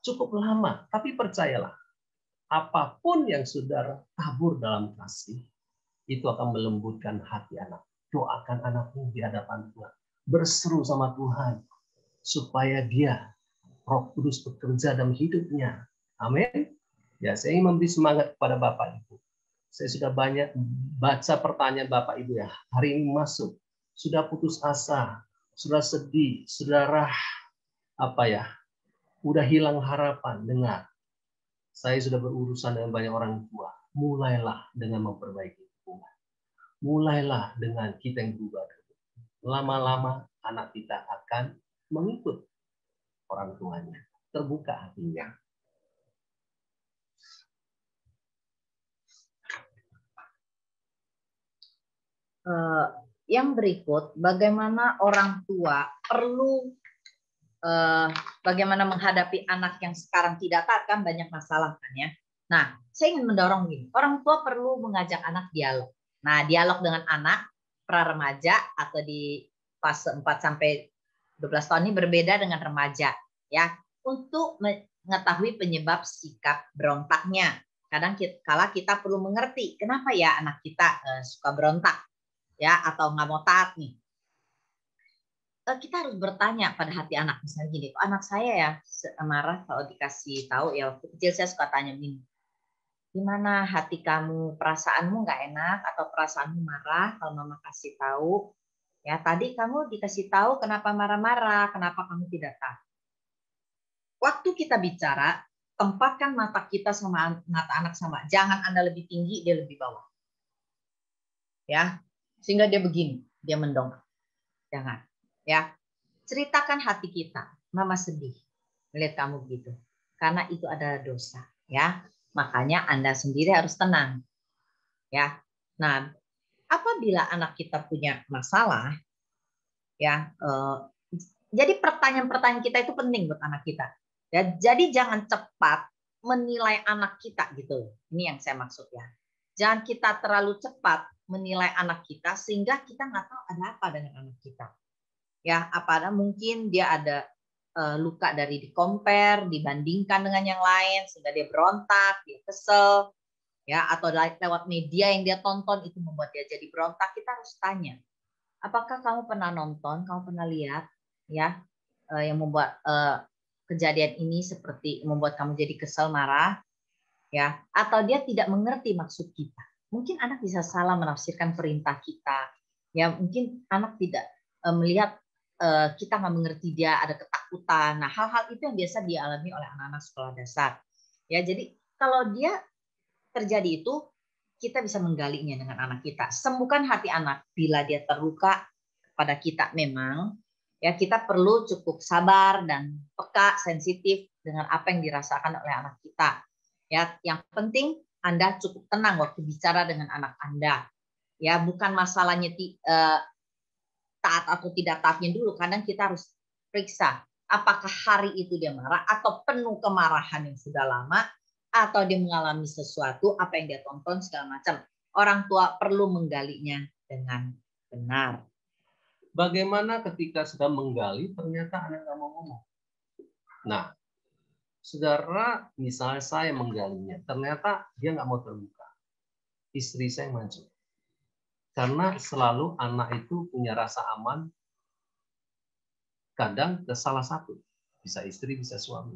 cukup lama. Tapi percayalah, apapun yang saudara tabur dalam kasih, itu akan melembutkan hati anak. Doakan anakmu di hadapan Tuhan. Berseru sama Tuhan, supaya dia, Roh Kudus bekerja dalam hidupnya. Amin. Ya, saya ingin memberi semangat kepada Bapak Ibu. Saya sudah banyak baca pertanyaan Bapak Ibu ya. Hari ini masuk, sudah putus asa, sudah sedih, sudah udah hilang harapan. Dengar, saya sudah berurusan dengan banyak orang tua. Mulailah dengan memperbaiki hubungan. Mulailah dengan kita yang berubah. Lama-lama anak kita akan mengikut orang tuanya. Terbuka hatinya. Yang berikut, bagaimana orang tua perlu bagaimana menghadapi anak yang sekarang tidak taat, kan banyak masalah kan ya. Nah, saya ingin mendorong gini, orang tua perlu mengajak anak dialog. Nah, dialog dengan anak pra remaja atau di fase 4 sampai 12 tahun ini berbeda dengan remaja ya, untuk mengetahui penyebab sikap berontaknya. Kadang kala kita perlu mengerti kenapa ya anak kita suka berontak ya, atau nggak mau taat nih. Kita harus bertanya pada hati anak, misalnya gini, anak saya ya marah kalau dikasih tahu, ya waktu kecil saya suka tanya gini, gimana hati kamu, perasaanmu nggak enak atau perasaanmu marah kalau mama kasih tahu, ya tadi kamu dikasih tahu kenapa marah-marah, kenapa kamu tidak taat. Waktu kita bicara, tempatkan mata kita sama mata anak sama, jangan Anda lebih tinggi, dia lebih bawah, ya, sehingga dia begini, dia mendongak, jangan. Ya, ceritakan hati kita, mama sedih melihat kamu begitu, karena itu adalah dosa, ya. Makanya Anda sendiri harus tenang, ya. Nah, apabila anak kita punya masalah, ya, jadi pertanyaan-pertanyaan kita itu penting buat anak kita. Ya, jadi jangan cepat menilai anak kita gitu. Ini yang saya maksud ya. Jangan kita terlalu cepat menilai anak kita sehingga kita nggak tahu ada apa dengan anak kita. Ya, apa mungkin dia ada luka dari di-compare, dibandingkan dengan yang lain sehingga dia berontak, dia kesel, ya, atau lewat media yang dia tonton itu membuat dia jadi berontak. Kita harus tanya, apakah kamu pernah nonton, kamu pernah lihat, ya, yang membuat kejadian ini seperti membuat kamu jadi kesel, marah, ya, atau dia tidak mengerti maksud kita. Mungkin anak bisa salah menafsirkan perintah kita, ya, mungkin anak tidak melihat kita nggak mengerti dia, ada ketakutan. Nah, hal-hal itu yang biasa dialami oleh anak-anak sekolah dasar. Ya, jadi kalau dia terjadi itu, kita bisa menggalinya dengan anak kita. Sembuhkan hati anak bila dia terluka pada kita memang. Ya, kita perlu cukup sabar dan peka, sensitif dengan apa yang dirasakan oleh anak kita. Ya, yang penting Anda cukup tenang waktu bicara dengan anak Anda. Ya, bukan masalahnya taat atau tidak taatnya dulu. Kadang kita harus periksa apakah hari itu dia marah atau penuh kemarahan yang sudah lama, atau dia mengalami sesuatu, apa yang dia tonton segala macam. Orang tua perlu menggalinya dengan benar. Bagaimana ketika sudah menggali ternyata anak nggak mau ngomong? Nah, saudara, misalnya saya menggalinya, ternyata dia nggak mau terbuka. Istri saya maju. Karena selalu anak itu punya rasa aman, kadang ke salah satu. Bisa istri, bisa suami.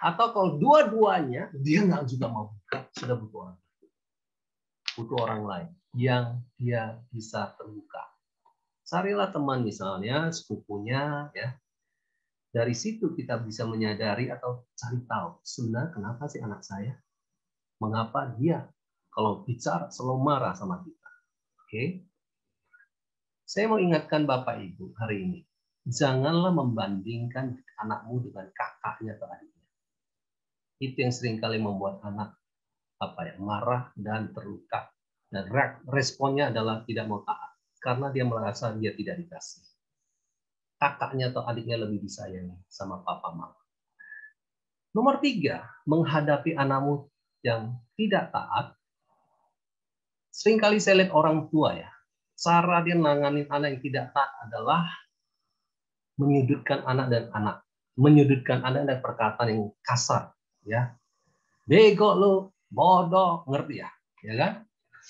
Atau kalau dua-duanya, dia nggak juga mau buka, sudah butuh orang. Butuh orang lain yang dia bisa terbuka. Carilah teman misalnya, sepupunya, ya. Dari situ kita bisa menyadari atau cari tahu, sebenarnya kenapa sih anak saya? Mengapa dia kalau bicara selalu marah sama kita? Oke? Saya mau ingatkan Bapak Ibu hari ini, janganlah membandingkan anakmu dengan kakaknya atau adiknya. Itu yang seringkali membuat anak marah dan terluka. Dan responnya adalah tidak mau taat. Karena dia merasa dia tidak dikasih. Kakaknya atau adiknya lebih disayangi sama papa mama. Nomor 3, menghadapi anakmu yang tidak taat. Seringkali saya lihat orang tua ya, cara dia nanganin anak yang tidak taat adalah menyudutkan anak dan anak. Menyudutkan anak dan perkataan yang kasar. Ya, bego lu, bodoh, ngerti ya? Ya kan?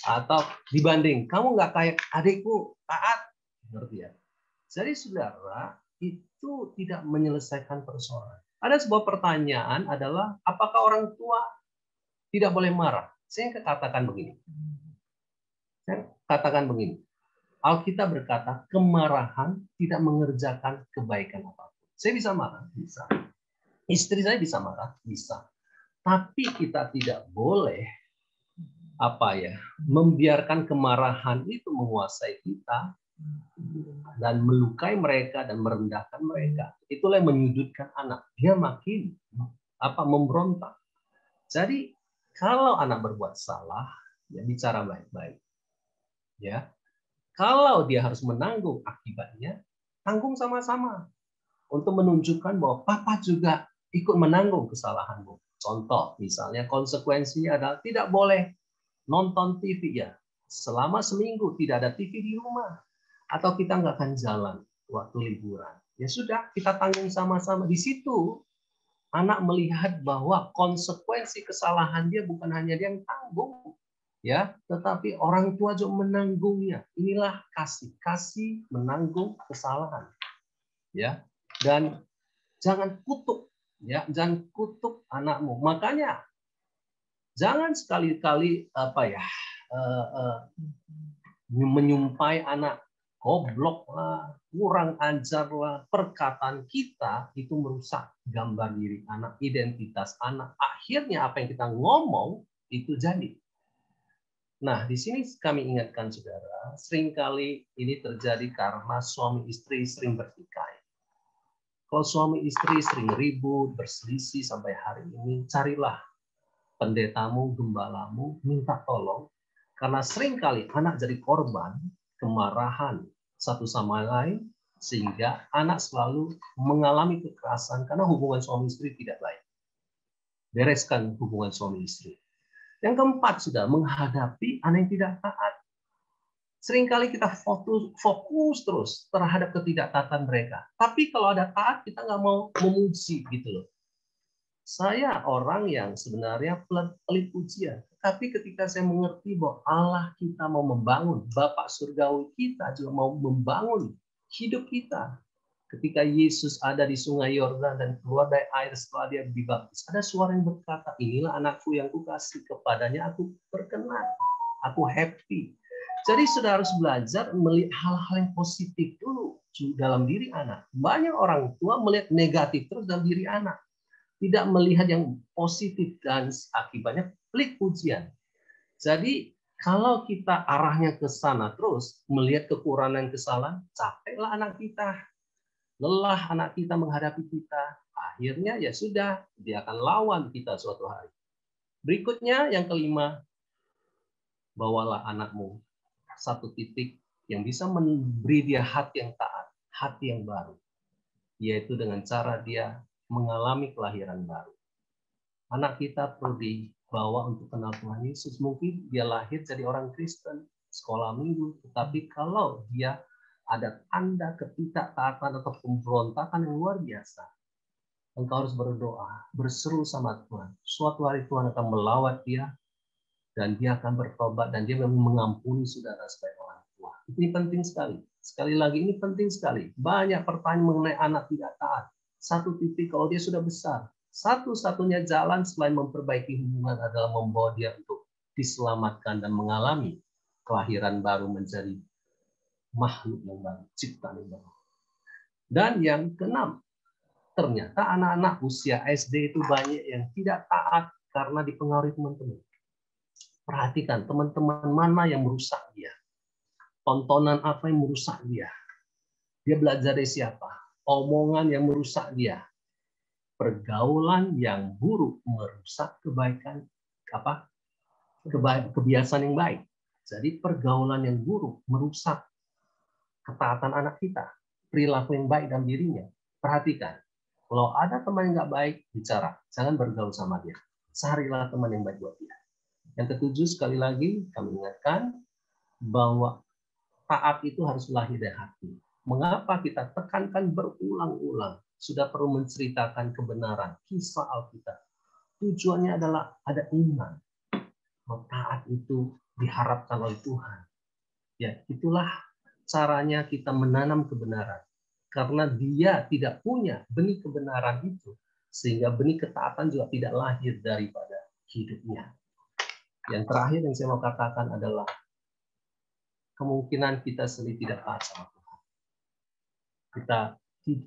Atau dibanding, kamu nggak kayak adikku, taat, ngerti ya? Jadi saudara, itu tidak menyelesaikan persoalan. Ada sebuah pertanyaan adalah, apakah orang tua tidak boleh marah? Saya katakan begini. Alkitab berkata, kemarahan tidak mengerjakan kebaikan apapun. Saya bisa marah, bisa. Istri saya bisa marah, bisa. Tapi kita tidak boleh membiarkan kemarahan itu menguasai kita dan melukai mereka dan merendahkan mereka. Itulah yang menyudutkan anak. Dia makin memberontak. Jadi kalau anak berbuat salah, ya bicara baik-baik. Ya. Kalau dia harus menanggung akibatnya, tanggung sama-sama untuk menunjukkan bahwa papa juga ikut menanggung kesalahanmu. Contoh, misalnya konsekuensinya adalah tidak boleh nonton TV ya. Selama seminggu tidak ada TV di rumah. Atau kita nggak akan jalan waktu liburan. Ya sudah, kita tanggung sama-sama. Di situ, anak melihat bahwa konsekuensi kesalahan dia bukan hanya dia yang tanggung. Ya, tetapi orang tua juga menanggungnya. Inilah kasih menanggung kesalahan. Ya. Dan jangan kutuk, ya, jangan kutuk anakmu. Makanya jangan sekali-kali menyumpai anak, goblok lah, kurang ajar lah. Perkataan kita itu merusak gambar diri anak, identitas anak. Akhirnya apa yang kita ngomong itu jadi. Nah, di sini kami ingatkan saudara, seringkali ini terjadi karena suami istri sering bertikai. Kalau suami istri sering ribut, berselisih sampai hari ini, carilah pendetamu, gembalamu, minta tolong. Karena seringkali anak jadi korban kemarahan satu sama lain, sehingga anak selalu mengalami kekerasan karena hubungan suami istri tidak baik. Bereskan hubungan suami istri. Yang keempat sudah menghadapi anak yang tidak taat. Seringkali kita fokus terus terhadap ketidaktaatan mereka. Tapi kalau ada taat, kita nggak mau memuji gitu loh. Saya orang yang sebenarnya pelit pujian. Tapi ketika saya mengerti bahwa Allah kita mau membangun, Bapak Surgawi kita juga mau membangun hidup kita. Ketika Yesus ada di sungai Yordan dan keluar dari air setelah dia dibaptis, ada suara yang berkata, inilah anakku yang kukasih, kepadanya aku berkenan, aku happy. Jadi saudara harus belajar melihat hal-hal yang positif dulu dalam diri anak. Banyak orang tua melihat negatif terus dalam diri anak. Tidak melihat yang positif dan akibatnya pelik ujian. Jadi kalau kita arahnya ke sana terus, melihat kekurangan kesalahan, capeklah anak kita. Lelah anak kita menghadapi kita. Akhirnya ya sudah, dia akan lawan kita suatu hari. Berikutnya yang kelima, bawalah anakmu satu titik yang bisa memberi dia hati yang taat, hati yang baru. Yaitu dengan cara dia mengalami kelahiran baru. Anak kita perlu dibawa untuk kenal Tuhan Yesus. Mungkin dia lahir jadi orang Kristen, sekolah minggu. Tetapi kalau dia ada tanda ketidaktaatan atau pemberontakan yang luar biasa, engkau harus berdoa, berseru sama Tuhan. Suatu hari Tuhan akan melawat dia, dan dia akan bertobat, dan dia mengampuni saudara sebagai orang tua. Ini penting sekali. Sekali lagi, ini penting sekali. Banyak pertanyaan mengenai anak tidak taat. Satu titik kalau dia sudah besar, satu-satunya jalan selain memperbaiki hubungan adalah membawa dia untuk diselamatkan dan mengalami kelahiran baru menjadi makhluk yang baru, ciptaan yang baru. Dan yang keenam, ternyata anak-anak usia SD itu banyak yang tidak taat karena dipengaruhi teman-teman. Perhatikan teman-teman mana yang merusak dia. Tontonan apa yang merusak dia. Dia belajar dari siapa? Omongan yang merusak dia. Pergaulan yang buruk merusak kebaikan apa? Kebiasaan yang baik. Jadi pergaulan yang buruk merusak ketaatan anak kita. Perilaku yang baik dalam dirinya. Perhatikan. Kalau ada teman yang nggak baik, bicara. Jangan bergaul sama dia. Carilah teman yang baik buat dia. Yang ketujuh, sekali lagi kami ingatkan bahwa taat itu harus lahir dari hati. Mengapa kita tekankan berulang-ulang? Sudah perlu menceritakan kebenaran, kisah Alkitab. Tujuannya adalah ada iman. Taat itu diharapkan oleh Tuhan. Ya, itulah caranya kita menanam kebenaran. Karena dia tidak punya benih kebenaran itu, sehingga benih ketaatan juga tidak lahir daripada hidupnya. Yang terakhir yang saya mau katakan adalah kemungkinan kita sendiri tidak taat sama Tuhan. Kita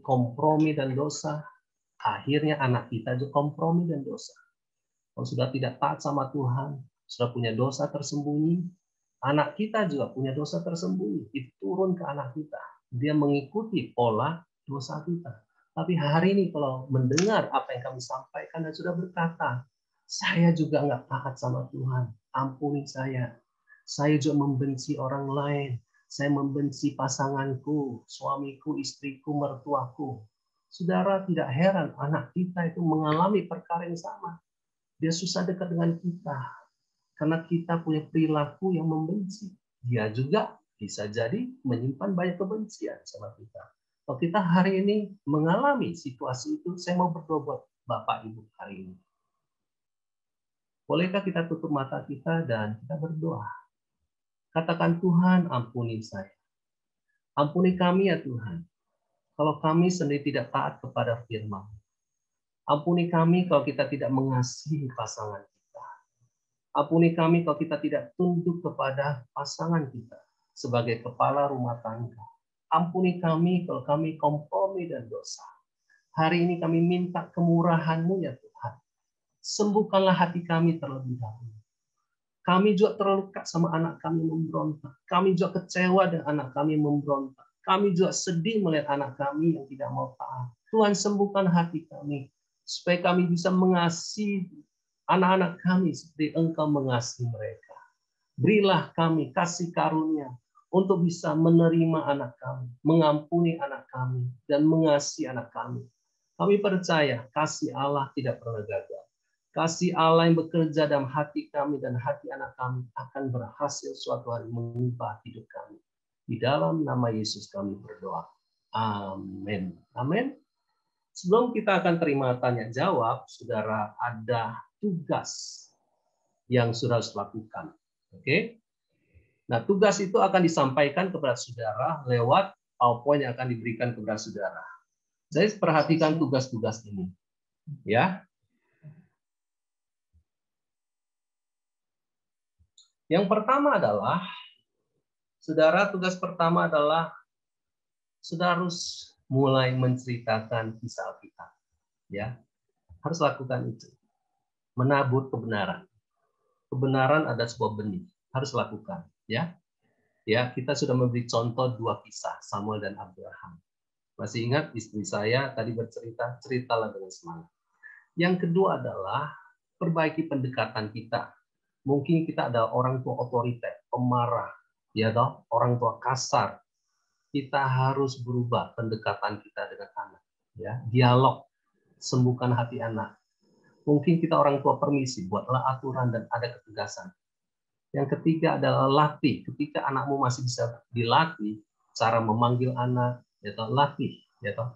kompromi dan dosa, akhirnya anak kita juga kompromi dan dosa. Kalau sudah tidak taat sama Tuhan, sudah punya dosa tersembunyi, anak kita juga punya dosa tersembunyi. Itu turun ke anak kita. Dia mengikuti pola dosa kita. Tapi hari ini kalau mendengar apa yang kami sampaikan dan sudah berkata, saya juga nggak taat sama Tuhan. Ampuni saya. Saya juga membenci orang lain. Saya membenci pasanganku, suamiku, istriku, mertuaku. Saudara, tidak heran anak kita itu mengalami perkara yang sama. Dia susah dekat dengan kita. Karena kita punya perilaku yang membenci. Dia juga bisa jadi menyimpan banyak kebencian sama kita. Kalau kita hari ini mengalami situasi itu, saya mau berdoa buat Bapak Ibu hari ini. Bolehkah kita tutup mata kita dan kita berdoa? Katakan, Tuhan, ampuni saya. Ampuni kami ya Tuhan. Kalau kami sendiri tidak taat kepada firman. Ampuni kami kalau kita tidak mengasihi pasangan kita. Ampuni kami kalau kita tidak tunduk kepada pasangan kita sebagai kepala rumah tangga. Ampuni kami kalau kami kompromi dan dosa. Hari ini kami minta kemurahan-Mu ya Tuhan. Sembuhkanlah hati kami terlebih dahulu. Kami juga terluka sama anak kami memberontak. Kami juga kecewa dengan anak kami memberontak. Kami juga sedih melihat anak kami yang tidak mau taat. Tuhan, sembuhkan hati kami. Supaya kami bisa mengasihi anak-anak kami seperti Engkau mengasihi mereka. Berilah kami kasih karunia untuk bisa menerima anak kami, mengampuni anak kami, dan mengasihi anak kami. Kami percaya kasih Allah tidak pernah gagal. Kasih Allah yang bekerja dalam hati kami dan hati anak kami akan berhasil suatu hari mengubah hidup kami. Di dalam nama Yesus kami berdoa. Amin. Amin. Sebelum kita akan terima tanya jawab, saudara, ada tugas yang saudara harus lakukan. Oke? Nah, tugas itu akan disampaikan kepada saudara lewat PowerPoint yang akan diberikan kepada saudara. Jadi perhatikan tugas-tugas ini. Ya. Yang pertama adalah Saudara, tugas pertama adalah saudara harus mulai menceritakan kisah kita. Ya, harus lakukan itu. Menabur kebenaran. Kebenaran ada sebuah benih, harus lakukan. Ya, ya kita sudah memberi contoh 2 kisah, Samuel dan Abraham. Masih ingat istri saya tadi bercerita, ceritalah dengan semangat. Yang kedua adalah perbaiki pendekatan kita. Mungkin kita ada orang tua otoriter, pemarah, ya toh, orang tua kasar. Kita harus berubah pendekatan kita dengan anak. Ya, dialog, sembuhkan hati anak. Mungkin kita orang tua permisi, buatlah aturan dan ada ketegasan. Yang ketiga adalah latih. Ketika anakmu masih bisa dilatih, cara memanggil anak, ya toh, latih, ya toh.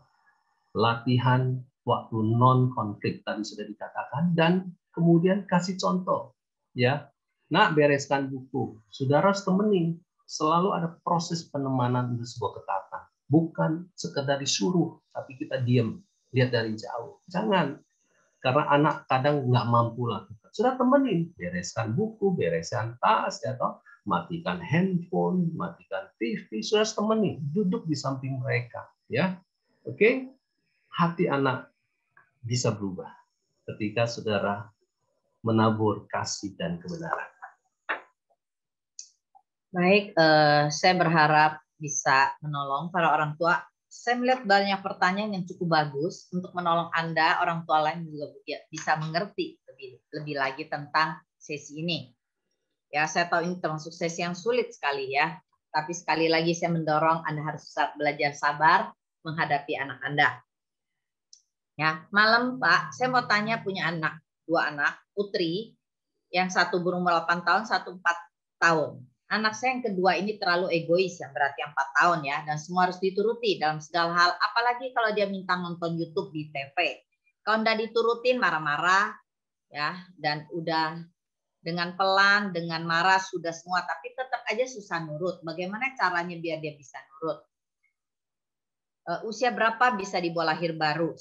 Latihan waktu non konflik tadi sudah dikatakan, dan kemudian kasih contoh, ya. Nak, bereskan buku, saudara harus temenin. Selalu ada proses penemanan untuk sebuah ketaatan, bukan sekedar disuruh tapi kita diam, lihat dari jauh. Jangan, karena anak kadang nggak mampu lakukan. Sudah temenin, bereskan buku, bereskan tas, ya toh, matikan handphone, matikan TV, sudah temenin, duduk di samping mereka, ya. Oke. Hati anak bisa berubah ketika saudara menabur kasih dan kebenaran. Baik, saya berharap bisa menolong para orang tua. Saya melihat banyak pertanyaan yang cukup bagus untuk menolong Anda, orang tua lain juga bisa mengerti lebih lagi tentang sesi ini. Ya, saya tahu ini termasuk sesi yang sulit sekali ya. Tapi sekali lagi saya mendorong Anda harus belajar sabar menghadapi anak Anda. Ya, malam Pak, saya mau tanya, punya anak, 2 anak, putri, yang satu berumur 8 tahun, satu 4 tahun. Anak saya yang kedua ini terlalu egois, yang berarti 4 tahun ya, dan semua harus dituruti dalam segala hal, apalagi kalau dia minta nonton YouTube di TV. Kalau nggak diturutin marah-marah, ya, dan udah dengan pelan, dengan marah sudah semua, tapi tetap aja susah nurut. Bagaimana caranya biar dia bisa nurut? Usia berapa bisa dibawa lahir baru?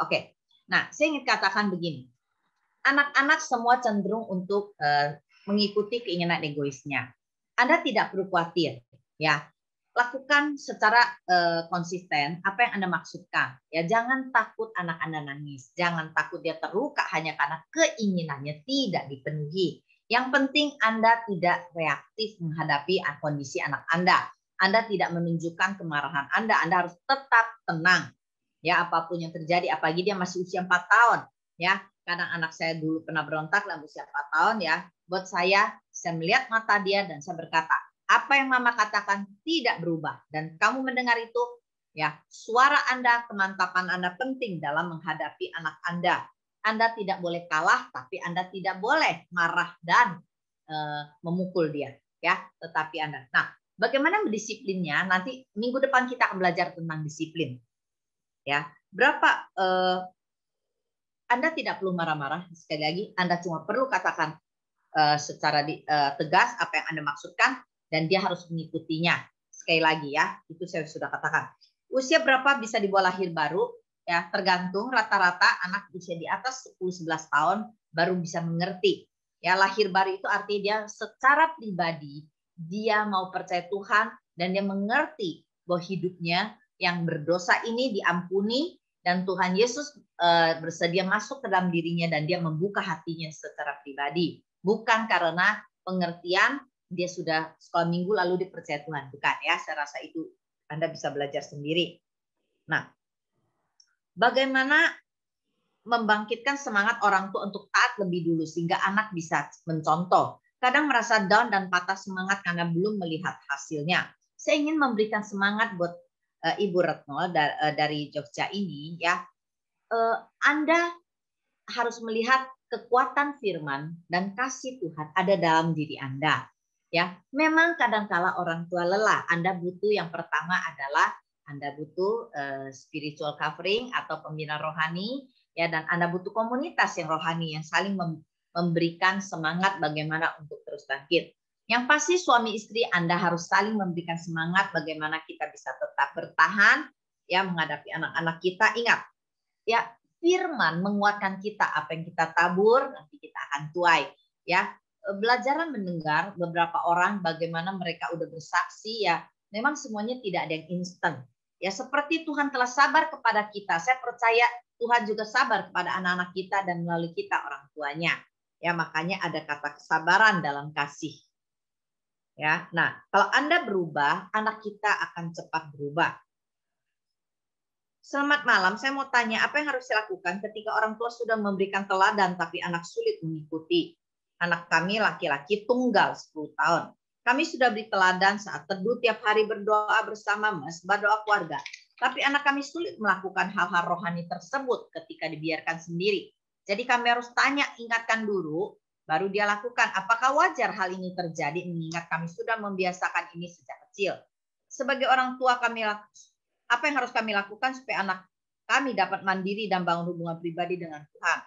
Oke. Nah, saya ingin katakan begini. Anak-anak semua cenderung untuk mengikuti keinginan egoisnya. Anda tidak perlu khawatir, ya. Lakukan secara konsisten apa yang Anda maksudkan. Ya, jangan takut anak Anda nangis, jangan takut dia terluka hanya karena keinginannya tidak dipenuhi. Yang penting Anda tidak reaktif menghadapi kondisi anak Anda. Anda tidak menunjukkan kemarahan Anda harus tetap tenang. Ya, apapun yang terjadi, apalagi dia masih usia 4 tahun, ya. Kadang anak saya dulu pernah berontak dalam usia 4 tahun, ya. Buat saya melihat mata dia dan saya berkata, apa yang Mama katakan tidak berubah, dan kamu mendengar itu, ya. Suara Anda, kemantapan Anda penting dalam menghadapi anak Anda. Anda tidak boleh kalah, tapi Anda tidak boleh marah dan memukul dia, ya. Tetapi Anda, nah, bagaimana mendisiplinnya? Nanti minggu depan kita akan belajar tentang disiplin. Ya, berapa Anda tidak perlu marah-marah, sekali lagi Anda cuma perlu katakan secara tegas apa yang Anda maksudkan dan dia harus mengikutinya. Sekali lagi ya, itu saya sudah katakan. Usia berapa bisa dibawa lahir baru? Ya, tergantung, rata-rata anak usia di atas 10-11 tahun baru bisa mengerti. Ya, lahir baru itu artinya dia secara pribadi dia mau percaya Tuhan dan dia mengerti bahwa hidupnya yang berdosa ini diampuni dan Tuhan Yesus bersedia masuk ke dalam dirinya dan dia membuka hatinya secara pribadi. Bukan karena pengertian dia sudah sekolah minggu lalu dipercaya Tuhan. Bukan ya, saya rasa itu Anda bisa belajar sendiri. Nah, bagaimana membangkitkan semangat orang tua untuk taat lebih dulu sehingga anak bisa mencontoh. Kadang merasa down dan patah semangat karena belum melihat hasilnya. Saya ingin memberikan semangat buat Ibu Retno dari Jogja ini, ya. Anda harus melihat kekuatan firman dan kasih Tuhan ada dalam diri Anda. Ya, memang kadangkala orang tua lelah. Anda butuh, yang pertama adalah Anda butuh spiritual covering atau pembina rohani, ya, dan Anda butuh komunitas yang rohani yang saling memberikan semangat bagaimana untuk terus bangkit. Yang pasti suami istri Anda harus saling memberikan semangat bagaimana kita bisa tetap bertahan, ya, menghadapi anak-anak kita. Ingat, ya, firman menguatkan kita, apa yang kita tabur nanti kita akan tuai, ya. belajaran mendengar beberapa orang bagaimana mereka udah bersaksi ya, memang semuanya tidak ada yang instan. Ya seperti Tuhan telah sabar kepada kita, saya percaya Tuhan juga sabar kepada anak-anak kita dan melalui kita orang tuanya. Ya makanya ada kata kesabaran dalam kasih. Ya, nah kalau Anda berubah, anak kita akan cepat berubah. Selamat malam, saya mau tanya apa yang harus dilakukan ketika orang tua sudah memberikan teladan tapi anak sulit mengikuti. Anak kami laki-laki tunggal 10 tahun. Kami sudah beri teladan saat teduh tiap hari berdoa bersama mesbah doa keluarga. Tapi anak kami sulit melakukan hal-hal rohani tersebut ketika dibiarkan sendiri. Jadi kami harus tanya, ingatkan dulu, baru dia lakukan. Apakah wajar hal ini terjadi mengingat kami sudah membiasakan ini sejak kecil? Sebagai orang tua kami apa yang harus kami lakukan supaya anak kami dapat mandiri dan bangun hubungan pribadi dengan Tuhan?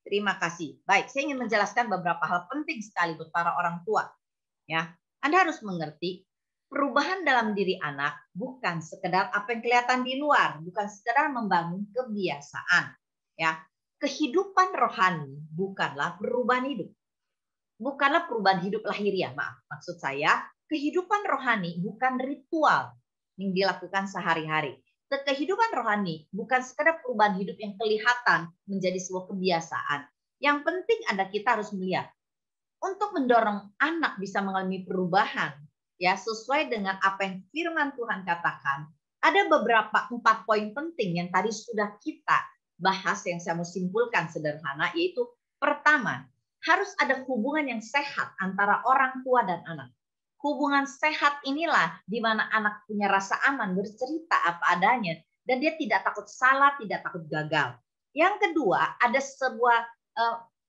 Terima kasih. Baik, saya ingin menjelaskan beberapa hal penting sekali buat para orang tua. Ya, Anda harus mengerti perubahan dalam diri anak bukan sekedar apa yang kelihatan di luar, bukan sekedar membangun kebiasaan. Ya, kehidupan rohani bukanlah perubahan hidup. Bukanlah perubahan hidup lahiriah, maaf. Maksud saya, kehidupan rohani bukan ritual yang dilakukan sehari-hari. Kehidupan rohani bukan sekedar perubahan hidup yang kelihatan menjadi sebuah kebiasaan. Yang penting ada kita harus melihat untuk mendorong anak bisa mengalami perubahan ya sesuai dengan apa yang firman Tuhan katakan. Ada beberapa 4 poin penting yang tadi sudah kita bahas yang saya mau simpulkan sederhana, yaitu pertama, harus ada hubungan yang sehat antara orang tua dan anak. Hubungan sehat inilah di mana anak punya rasa aman bercerita apa adanya dan dia tidak takut salah, tidak takut gagal. Yang kedua, ada sebuah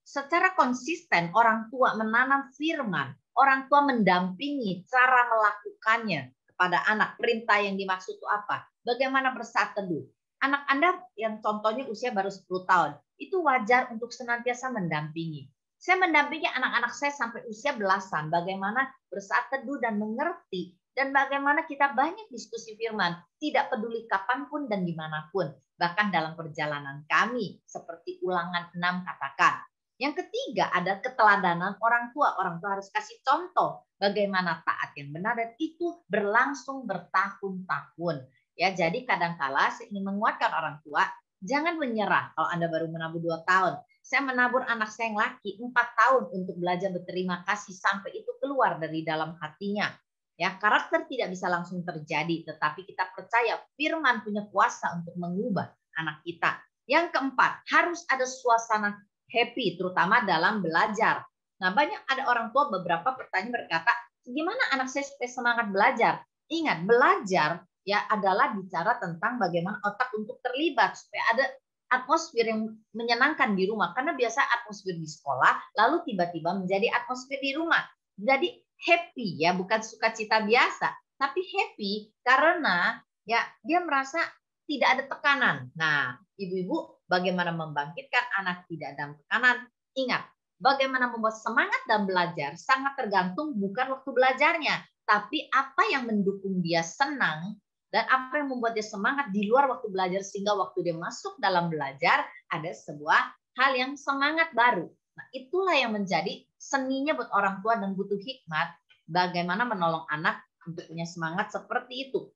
secara konsisten orang tua menanam firman, orang tua mendampingi cara melakukannya kepada anak. Perintah yang dimaksud itu apa? Bagaimana bersaat teduh? Anak Anda yang contohnya usia baru 10 tahun, itu wajar untuk senantiasa mendampingi. Saya mendampingi anak-anak saya sampai usia belasan, bagaimana bersaat teduh dan mengerti, dan bagaimana kita banyak diskusi firman, tidak peduli kapanpun dan dimanapun, bahkan dalam perjalanan kami, seperti Ulangan 6 katakan. Yang ketiga ada keteladanan orang tua harus kasih contoh bagaimana taat yang benar, dan itu berlangsung bertahun-tahun. Ya, jadi kadangkala saya ingin menguatkan orang tua, jangan menyerah kalau Anda baru menabur 2 tahun. Saya menabur anak saya yang laki 4 tahun untuk belajar berterima kasih sampai itu keluar dari dalam hatinya. Ya, karakter tidak bisa langsung terjadi, tetapi kita percaya firman punya kuasa untuk mengubah anak kita. Yang keempat, harus ada suasana happy, terutama dalam belajar. Nah, banyak ada orang tua beberapa pertanyaan berkata, gimana anak saya supaya semangat belajar? Ingat, belajar ya adalah bicara tentang bagaimana otak untuk terlibat supaya ada atmosfer yang menyenangkan di rumah, karena biasa atmosfer di sekolah lalu tiba-tiba menjadi atmosfer di rumah. Jadi happy ya, bukan sukacita biasa, tapi happy karena ya dia merasa tidak ada tekanan. Nah, ibu-ibu bagaimana membangkitkan anak tidak dalam tekanan? Ingat, bagaimana membuat semangat dalam belajar sangat tergantung bukan waktu belajarnya, tapi apa yang mendukung dia senang dan apa yang membuat dia semangat di luar waktu belajar, sehingga waktu dia masuk dalam belajar ada sebuah hal yang semangat baru. Nah, itulah yang menjadi seninya buat orang tua dan butuh hikmat bagaimana menolong anak untuk punya semangat seperti itu.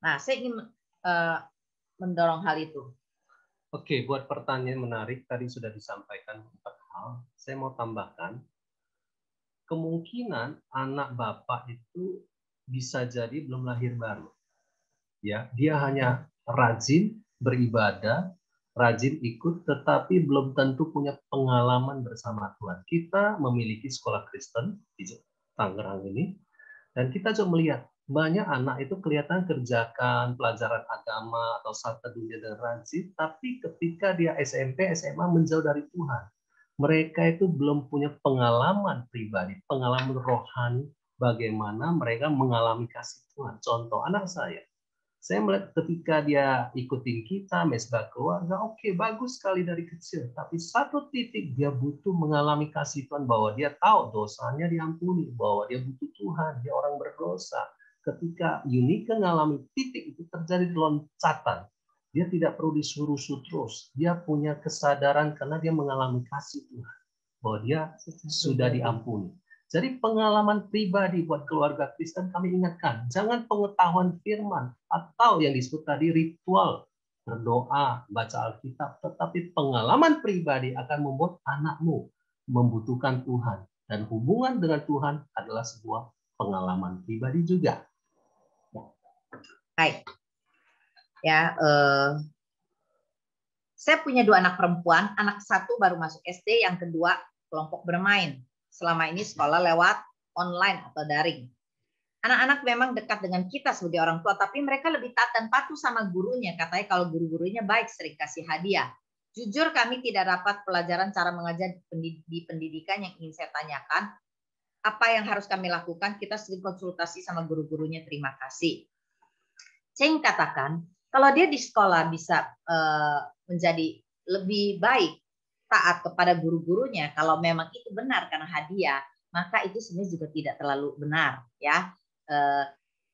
Nah, saya ingin mendorong hal itu. Oke, buat pertanyaan menarik tadi sudah disampaikan 4 hal. Saya mau tambahkan, kemungkinan anak bapak itu bisa jadi belum lahir baru. Ya, dia hanya rajin beribadah, rajin ikut, tetapi belum tentu punya pengalaman bersama Tuhan. Kita memiliki sekolah Kristen di Tangerang ini, dan kita coba melihat banyak anak itu kelihatan kerjakan pelajaran agama atau saat teduhnya dengan rajin, tapi ketika dia SMP, SMA menjauh dari Tuhan. Mereka itu belum punya pengalaman pribadi, pengalaman rohani, bagaimana mereka mengalami kasih Tuhan. Contoh anak saya melihat ketika dia ikutin kita, mesbah keluarga, oke, bagus sekali dari kecil. Tapi satu titik dia butuh mengalami kasih Tuhan, bahwa dia tahu dosanya diampuni, bahwa dia butuh Tuhan, dia orang berdosa. Ketika Yunika mengalami titik itu terjadi loncatan, dia tidak perlu disuruh-suruh terus. Dia punya kesadaran karena dia mengalami kasih Tuhan, bahwa dia sudah diampuni. Jadi pengalaman pribadi buat keluarga Kristen kami ingatkan, jangan pengetahuan firman atau yang disebut tadi ritual, berdoa, baca Alkitab, tetapi pengalaman pribadi akan membuat anakmu membutuhkan Tuhan. Dan hubungan dengan Tuhan adalah sebuah pengalaman pribadi juga. Baik. Ya, saya punya 2 anak perempuan, anak 1 baru masuk SD, yang kedua kelompok bermain. Selama ini sekolah lewat online atau daring. Anak-anak memang dekat dengan kita sebagai orang tua, tapi mereka lebih taat dan patuh sama gurunya. Katanya kalau guru-gurunya baik, sering kasih hadiah. Jujur kami tidak dapat pelajaran cara mengajar di pendidikan yang ingin saya tanyakan. Apa yang harus kami lakukan? Kita sering konsultasi sama guru-gurunya, terima kasih. Saya ingin katakan, kalau dia di sekolah bisa menjadi lebih baik, taat kepada guru-gurunya, kalau memang itu benar karena hadiah, maka itu sebenarnya juga tidak terlalu benar, ya.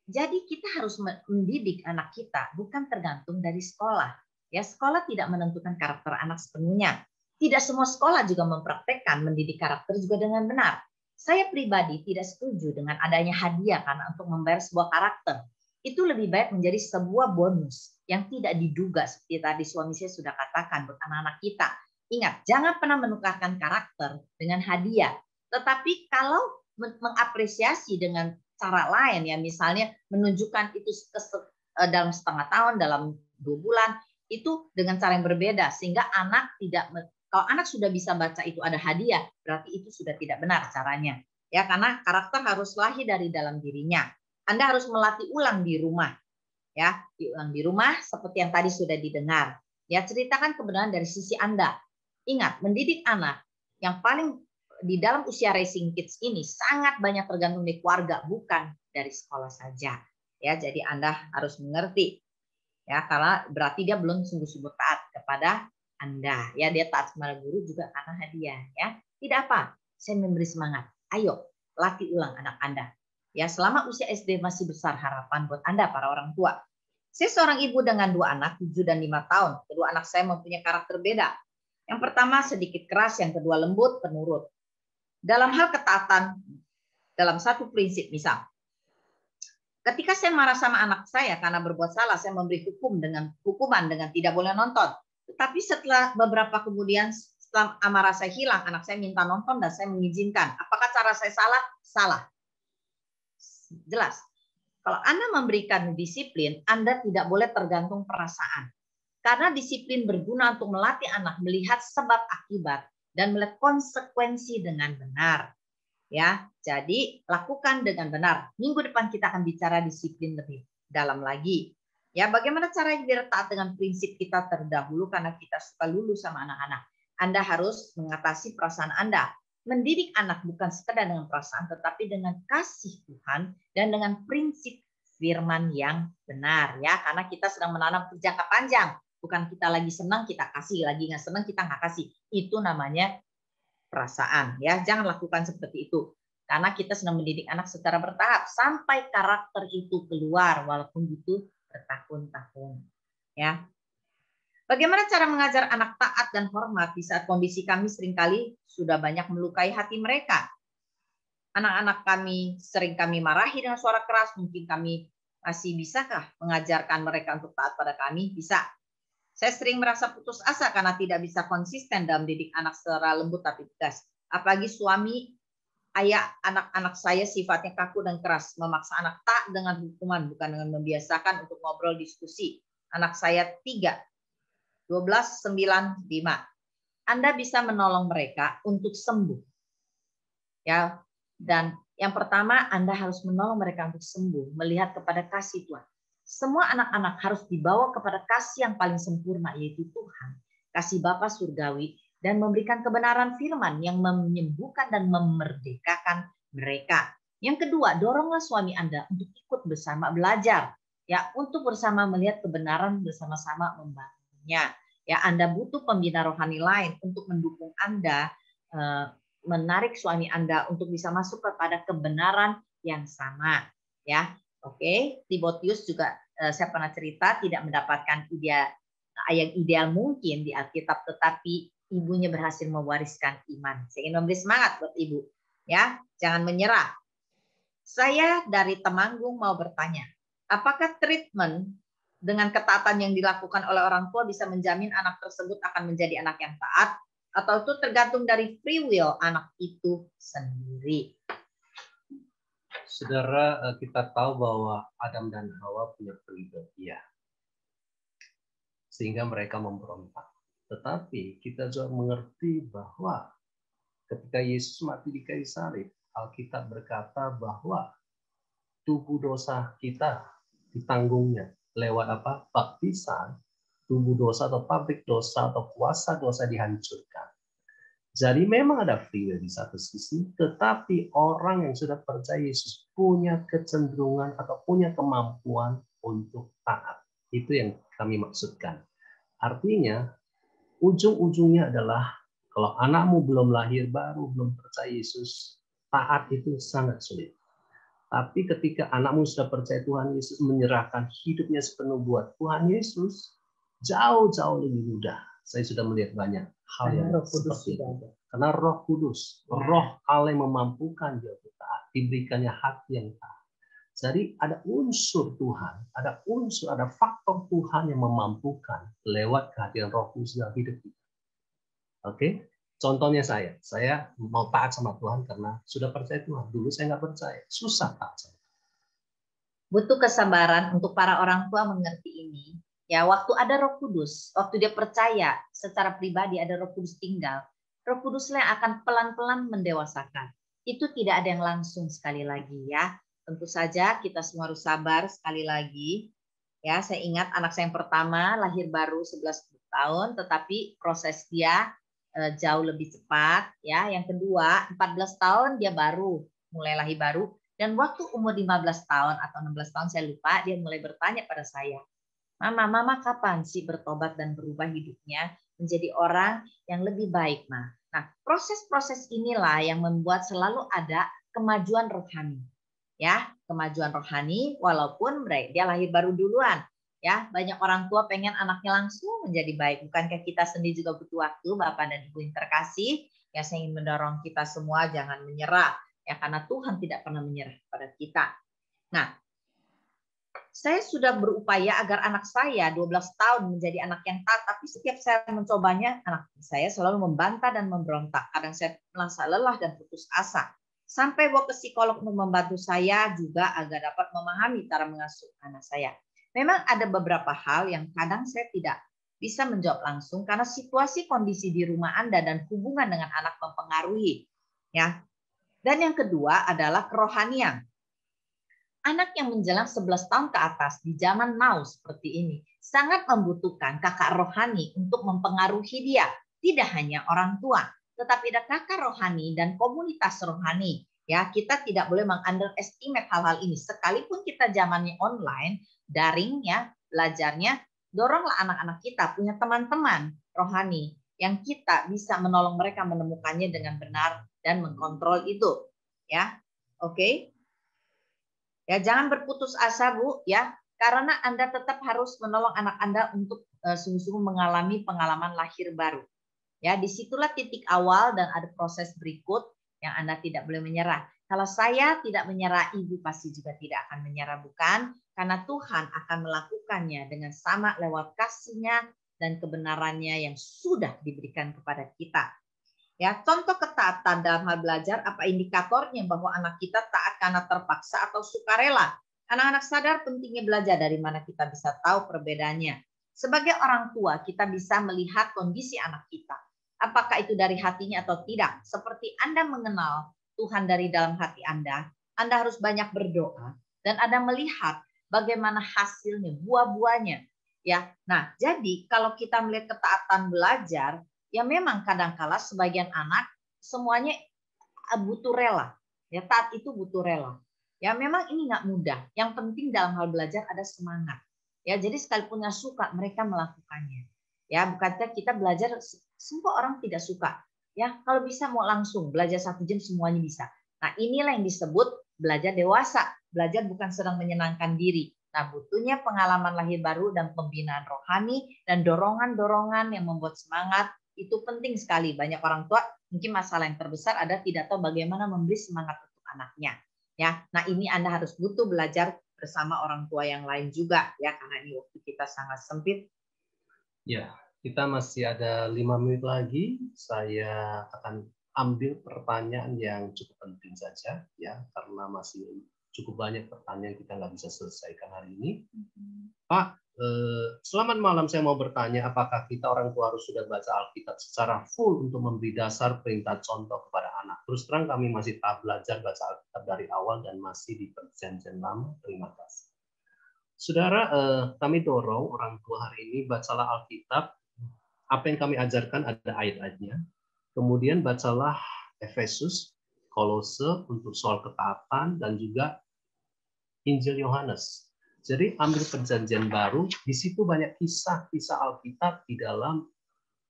Jadi kita harus mendidik anak kita bukan tergantung dari sekolah. Ya, sekolah tidak menentukan karakter anak sepenuhnya. Tidak semua sekolah juga mempraktekkan mendidik karakter juga dengan benar. Saya pribadi tidak setuju dengan adanya hadiah karena untuk membayar sebuah karakter. Itu lebih baik menjadi sebuah bonus yang tidak diduga, seperti tadi suami saya sudah katakan buat anak-anak kita. Ingat, jangan pernah menukarkan karakter dengan hadiah. Tetapi kalau mengapresiasi dengan cara lain, ya misalnya menunjukkan itu dalam setengah tahun, dalam 2 bulan, itu dengan cara yang berbeda, sehingga anak tidak, kalau anak sudah bisa baca itu ada hadiah, berarti itu sudah tidak benar caranya. Ya, karena karakter harus lahir dari dalam dirinya. Anda harus melatih ulang di rumah. Ya, diulang di rumah seperti yang tadi sudah didengar. Ya, ceritakan kebenaran dari sisi Anda. Ingat, mendidik anak yang paling di dalam usia racing kids ini sangat banyak tergantung dari keluarga, bukan dari sekolah saja. Ya, jadi Anda harus mengerti. Ya, karena berarti dia belum sungguh-sungguh taat kepada Anda. Ya, dia taat kepada guru juga karena hadiah. Ya, tidak apa. Saya memberi semangat. Ayo, latih ulang anak Anda. Ya, selama usia SD masih besar harapan buat Anda para orang tua. Saya seorang ibu dengan 2 anak, 7 dan 5 tahun. Kedua anak saya mempunyai karakter beda. Yang pertama sedikit keras, yang kedua lembut, penurut. Dalam hal ketaatan, dalam satu prinsip, misal, ketika saya marah sama anak saya karena berbuat salah, saya memberi hukuman dengan tidak boleh nonton. Tetapi setelah beberapa kemudian, setelah amarah saya hilang, anak saya minta nonton dan saya mengizinkan. Apakah cara saya salah? Salah. Jelas. Kalau Anda memberikan disiplin, Anda tidak boleh tergantung perasaan. Karena disiplin berguna untuk melatih anak melihat sebab akibat dan melihat konsekuensi dengan benar. Ya, jadi lakukan dengan benar. Minggu depan kita akan bicara disiplin lebih dalam lagi. Ya, bagaimana caranya biar taat dengan prinsip kita terdahulu karena kita suka lulus sama anak-anak. Anda harus mengatasi perasaan Anda. Mendidik anak bukan sekedar dengan perasaan, tetapi dengan kasih Tuhan dan dengan prinsip firman yang benar. Ya, karena kita sedang menanam jangka panjang. Bukan kita lagi senang kita kasih, lagi nggak senang kita nggak kasih. Itu namanya perasaan. Ya, jangan lakukan seperti itu. Karena kita sedang mendidik anak secara bertahap sampai karakter itu keluar, walaupun butuh bertahun-tahun. Ya. Bagaimana cara mengajar anak taat dan hormat di saat kondisi kami seringkali sudah banyak melukai hati mereka? Anak-anak kami sering kami marahi dengan suara keras, mungkin kami masih bisakah mengajarkan mereka untuk taat pada kami? Bisa. Saya sering merasa putus asa karena tidak bisa konsisten dalam didik anak secara lembut tapi tegas. Apalagi suami, ayah, anak-anak saya sifatnya kaku dan keras, memaksa anak taat dengan hukuman, bukan dengan membiasakan untuk ngobrol diskusi. Anak saya 3, 12, 9, 5. Anda bisa menolong mereka untuk sembuh. Ya, dan yang pertama Anda harus menolong mereka untuk sembuh, melihat kepada kasih Tuhan. Semua anak-anak harus dibawa kepada kasih yang paling sempurna, yaitu Tuhan, kasih Bapa surgawi, dan memberikan kebenaran firman yang menyembuhkan dan memerdekakan mereka. Yang kedua, doronglah suami Anda untuk ikut bersama belajar, ya, untuk bersama melihat kebenaran, bersama-sama membangunnya. Ya, Anda butuh pembina rohani lain untuk mendukung Anda, menarik suami Anda untuk bisa masuk kepada kebenaran yang sama. Ya, oke. Timotius juga saya pernah cerita tidak mendapatkan yang ideal mungkin di Alkitab, tetapi ibunya berhasil mewariskan iman. Saya ingin memberi semangat buat ibu. Ya, jangan menyerah. Saya dari Temanggung mau bertanya, apakah treatment dengan ketaatan yang dilakukan oleh orang tua bisa menjamin anak tersebut akan menjadi anak yang taat, atau itu tergantung dari free will anak itu sendiri? Saudara, kita tahu bahwa Adam dan Hawa punya free will, ya, sehingga mereka memberontak. Tetapi kita juga mengerti bahwa ketika Yesus mati di kayu salib, Alkitab berkata bahwa tubuh dosa kita ditanggungnya lewat apa? Baptisan. Tubuh dosa atau pabrik dosa atau kuasa dosa dihancurkan. Jadi memang ada free will di satu sisi, tetapi orang yang sudah percaya Yesus punya kecenderungan atau punya kemampuan untuk taat. Itu yang kami maksudkan. Artinya, ujung-ujungnya adalah kalau anakmu belum lahir baru, belum percaya Yesus, taat itu sangat sulit. Tapi ketika anakmu sudah percaya Tuhan Yesus, menyerahkan hidupnya sepenuh buat Tuhan Yesus, jauh-jauh lebih mudah. Saya sudah melihat banyak hal yang seperti itu. Karena Roh Kudus, Roh Allah yang memampukan dia untuk taat, diberikannya hati yang taat. Jadi ada unsur Tuhan, ada faktor Tuhan yang memampukan lewat kehadiran Roh Kudus dalam hidup kita. Oke? Contohnya saya mau taat sama Tuhan karena sudah percaya Tuhan. Dulu saya nggak percaya, susah taat sama Tuhan. Butuh kesabaran untuk para orang tua mengerti ini. Ya, waktu ada Roh Kudus, waktu dia percaya secara pribadi ada Roh Kudus tinggal, Roh Kuduslah yang akan pelan-pelan mendewasakan. Itu tidak ada yang langsung sekali lagi ya. Tentu saja kita semua harus sabar sekali lagi. Ya, saya ingat anak saya yang pertama lahir baru 11 tahun, tetapi proses dia jauh lebih cepat. Ya, yang kedua 14 tahun dia baru mulai lahir baru. Dan waktu umur 15 tahun atau 16 tahun saya lupa, dia mulai bertanya pada saya, Mama kapan sih bertobat dan berubah hidupnya menjadi orang yang lebih baik, Ma? Nah, proses-proses inilah yang membuat selalu ada kemajuan rohani. Ya, kemajuan rohani walaupun dia lahir baru duluan. Ya, banyak orang tua pengen anaknya langsung menjadi baik. Bukankah kita sendiri juga butuh waktu, Bapak dan Ibu yang terkasih? Ya, saya ingin mendorong kita semua jangan menyerah. Ya, karena Tuhan tidak pernah menyerah pada kita. Nah, saya sudah berupaya agar anak saya 12 tahun menjadi anak yang taat, tapi setiap saya mencobanya, anak saya selalu membantah dan memberontak. Kadang saya merasa lelah dan putus asa. Sampai bawa ke psikolog untuk membantu saya juga agar dapat memahami cara mengasuh anak saya. Memang ada beberapa hal yang kadang saya tidak bisa menjawab langsung karena situasi kondisi di rumah Anda dan hubungan dengan anak mempengaruhi. Ya. Dan yang kedua adalah kerohanian. Anak yang menjelang 11 tahun ke atas di zaman now seperti ini sangat membutuhkan kakak rohani untuk mempengaruhi dia. Tidak hanya orang tua, tetapi ada kakak rohani dan komunitas rohani. Ya, kita tidak boleh meng-underestimate hal-hal ini. Sekalipun kita zamannya online, daring ya, belajarnya, doronglah anak-anak kita punya teman-teman rohani yang kita bisa menolong mereka menemukannya dengan benar dan mengkontrol itu. Ya, oke. Ya, jangan berputus asa, Bu, ya. Karena Anda tetap harus menolong anak Anda untuk sungguh-sungguh mengalami pengalaman lahir baru. Ya, disitulah titik awal dan ada proses berikut yang Anda tidak boleh menyerah. Kalau saya tidak menyerah, Ibu pasti juga tidak akan menyerah, bukan? Karena Tuhan akan melakukannya dengan sama lewat kasih-Nya dan kebenarannya yang sudah diberikan kepada kita. Ya, contoh ketaatan dalam hal belajar, apa indikatornya bahwa anak kita taat karena terpaksa atau sukarela? Anak-anak sadar pentingnya belajar, dari mana kita bisa tahu perbedaannya. Sebagai orang tua, kita bisa melihat kondisi anak kita. Apakah itu dari hatinya atau tidak? Seperti Anda mengenal Tuhan dari dalam hati Anda harus banyak berdoa dan Anda melihat bagaimana hasilnya, buah-buahnya. Ya, nah jadi kalau kita melihat ketaatan belajar, ya memang kadangkala sebagian anak semuanya butuh rela. Ya, taat itu butuh rela. Ya memang ini nggak mudah. Yang penting dalam hal belajar ada semangat. Ya, jadi sekalipun nggak suka mereka melakukannya. Ya, bukankah kita belajar semua orang tidak suka. Ya, kalau bisa mau langsung belajar 1 jam semuanya bisa. Nah, inilah yang disebut belajar dewasa. Belajar bukan sedang menyenangkan diri. Nah, butuhnya pengalaman lahir baru dan pembinaan rohani dan dorongan-dorongan yang membuat semangat Itu penting sekali. Banyak orang tua mungkin masalah yang terbesar ada tidak tahu bagaimana memberi semangat untuk anaknya. Ya, nah ini Anda harus butuh belajar bersama orang tua yang lain juga ya, karena ini waktu kita sangat sempit. Ya, kita masih ada 5 menit lagi. Saya akan ambil pertanyaan yang cukup penting saja ya, karena masih cukup banyak pertanyaan kita nggak bisa selesaikan hari ini. Pak, selamat malam. Saya mau bertanya, apakah kita orang tua harus sudah baca Alkitab secara full untuk memberi dasar perintah contoh kepada anak? Terus terang kami masih tahap belajar baca Alkitab dari awal dan masih di Perjanjian Lama. Terima kasih. Saudara, kami dorong orang tua hari ini bacalah Alkitab. Apa yang kami ajarkan ada ayat-ayatnya. Kemudian bacalah Efesus, Kolose untuk soal ketaatan, dan juga Injil Yohanes. Jadi ambil Perjanjian Baru, di situ banyak kisah-kisah Alkitab di dalam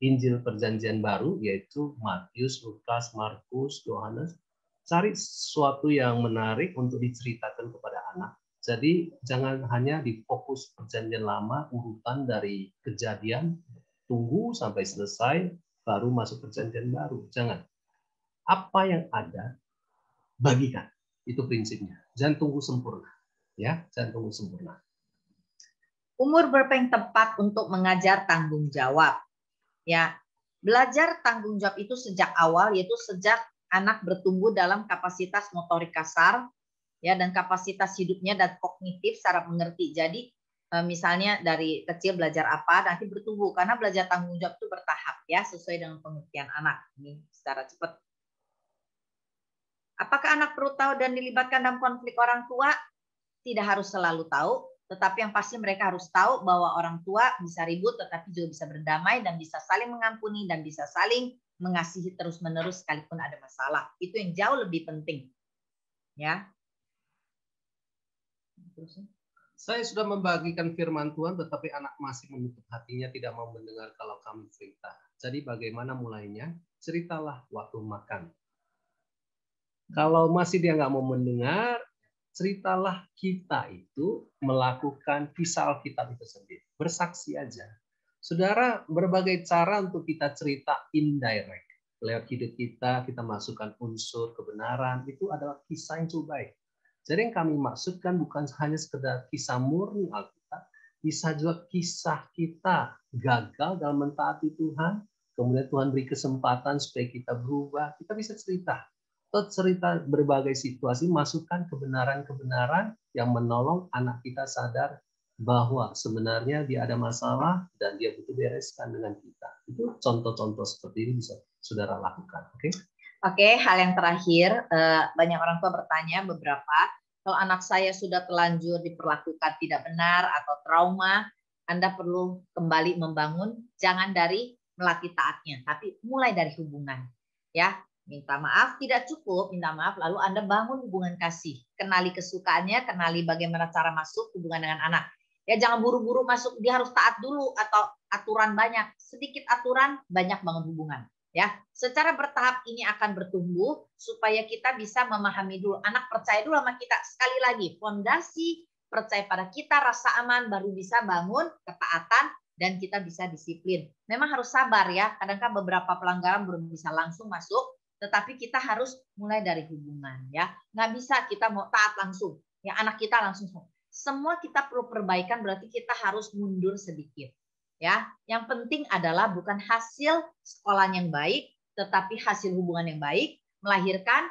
Injil Perjanjian Baru, yaitu Matius, Lukas, Markus, Yohanes. Cari sesuatu yang menarik untuk diceritakan kepada anak. Jadi jangan hanya difokus Perjanjian Lama, urutan dari kejadian, tunggu sampai selesai, baru masuk Perjanjian Baru. Jangan. Apa yang ada, bagikan. Itu prinsipnya. Jangan tunggu sempurna. Ya, jangan tunggu sempurna. Umur berapa yang tepat untuk mengajar tanggung jawab? Ya, belajar tanggung jawab itu sejak awal, yaitu sejak anak bertumbuh dalam kapasitas motorik kasar, ya, dan kapasitas hidupnya dan kognitif secara mengerti. Jadi misalnya dari kecil belajar apa, nanti bertumbuh, karena belajar tanggung jawab itu bertahap ya, sesuai dengan pengertian anak. Ini secara cepat. Apakah anak perlu tahu dan dilibatkan dalam konflik orang tua? Tidak harus selalu tahu, tetapi yang pasti mereka harus tahu bahwa orang tua bisa ribut, tetapi juga bisa berdamai dan bisa saling mengampuni dan bisa saling mengasihi terus-menerus sekalipun ada masalah. Itu yang jauh lebih penting. Ya. Saya sudah membagikan firman Tuhan, tetapi anak masih menutup hatinya, tidak mau mendengar kalau kami cerita. Jadi bagaimana mulainya? Ceritalah waktu makan. Kalau masih dia nggak mau mendengar, ceritalah kita itu melakukan kisah Alkitab itu sendiri. Bersaksi aja. Saudara, berbagai cara untuk kita cerita indirect. Lewat hidup kita masukkan unsur kebenaran. Itu adalah kisah yang cukup baik. Jadi yang kami maksudkan bukan hanya sekedar kisah murni Alkitab, bisa juga kisah kita gagal dalam mentaati Tuhan, kemudian Tuhan beri kesempatan supaya kita berubah, kita bisa cerita. Atau cerita berbagai situasi, masukkan kebenaran-kebenaran yang menolong anak kita sadar bahwa sebenarnya dia ada masalah dan dia butuh bereskan dengan kita. Itu contoh-contoh seperti ini bisa saudara lakukan. Oke? Oke, hal yang terakhir, banyak orang tua bertanya beberapa, kalau anak saya sudah terlanjur diperlakukan tidak benar atau trauma, Anda perlu kembali membangun, jangan dari melatih taatnya, tapi mulai dari hubungan. Ya, minta maaf tidak cukup, minta maaf, lalu Anda bangun hubungan kasih, kenali kesukaannya, kenali bagaimana cara masuk hubungan dengan anak. Ya, jangan buru-buru masuk, dia harus taat dulu atau aturan banyak, sedikit aturan, banyak bangun hubungan. Ya, secara bertahap ini akan bertumbuh supaya kita bisa memahami dulu. Anak percaya dulu sama kita. Sekali lagi, fondasi percaya pada kita, rasa aman, baru bisa bangun ketaatan dan kita bisa disiplin. Memang harus sabar ya. Kadang-kadang beberapa pelanggaran belum bisa langsung masuk, tetapi kita harus mulai dari hubungan ya. Nggak bisa kita mau taat langsung. Ya, anak kita langsung. Semua kita perlu perbaikan, berarti kita harus mundur sedikit. Ya, yang penting adalah bukan hasil sekolah yang baik, tetapi hasil hubungan yang baik melahirkan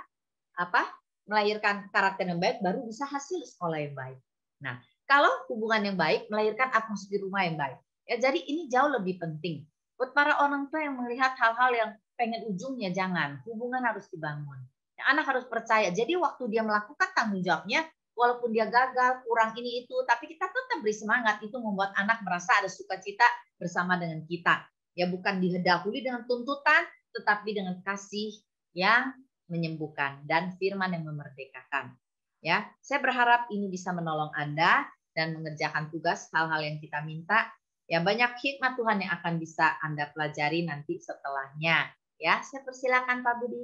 apa? Melahirkan karakter yang baik, baru bisa hasil sekolah yang baik. Nah, kalau hubungan yang baik melahirkan atmosfer rumah yang baik. Ya, jadi ini jauh lebih penting. Buat para orang tua yang melihat hal-hal yang pengen ujungnya, jangan. Hubungan harus dibangun. Ya, anak harus percaya. Jadi waktu dia melakukan tanggung jawabnya, walaupun dia gagal, kurang ini itu, tapi kita tetap beri semangat. Itu membuat anak merasa ada sukacita bersama dengan kita. Ya, bukan didahului dengan tuntutan, tetapi dengan kasih yang menyembuhkan dan firman yang memerdekakan. Ya, saya berharap ini bisa menolong Anda dan mengerjakan tugas hal-hal yang kita minta. Ya, banyak hikmat Tuhan yang akan bisa Anda pelajari nanti setelahnya. Ya, saya persilakan Pak Budi.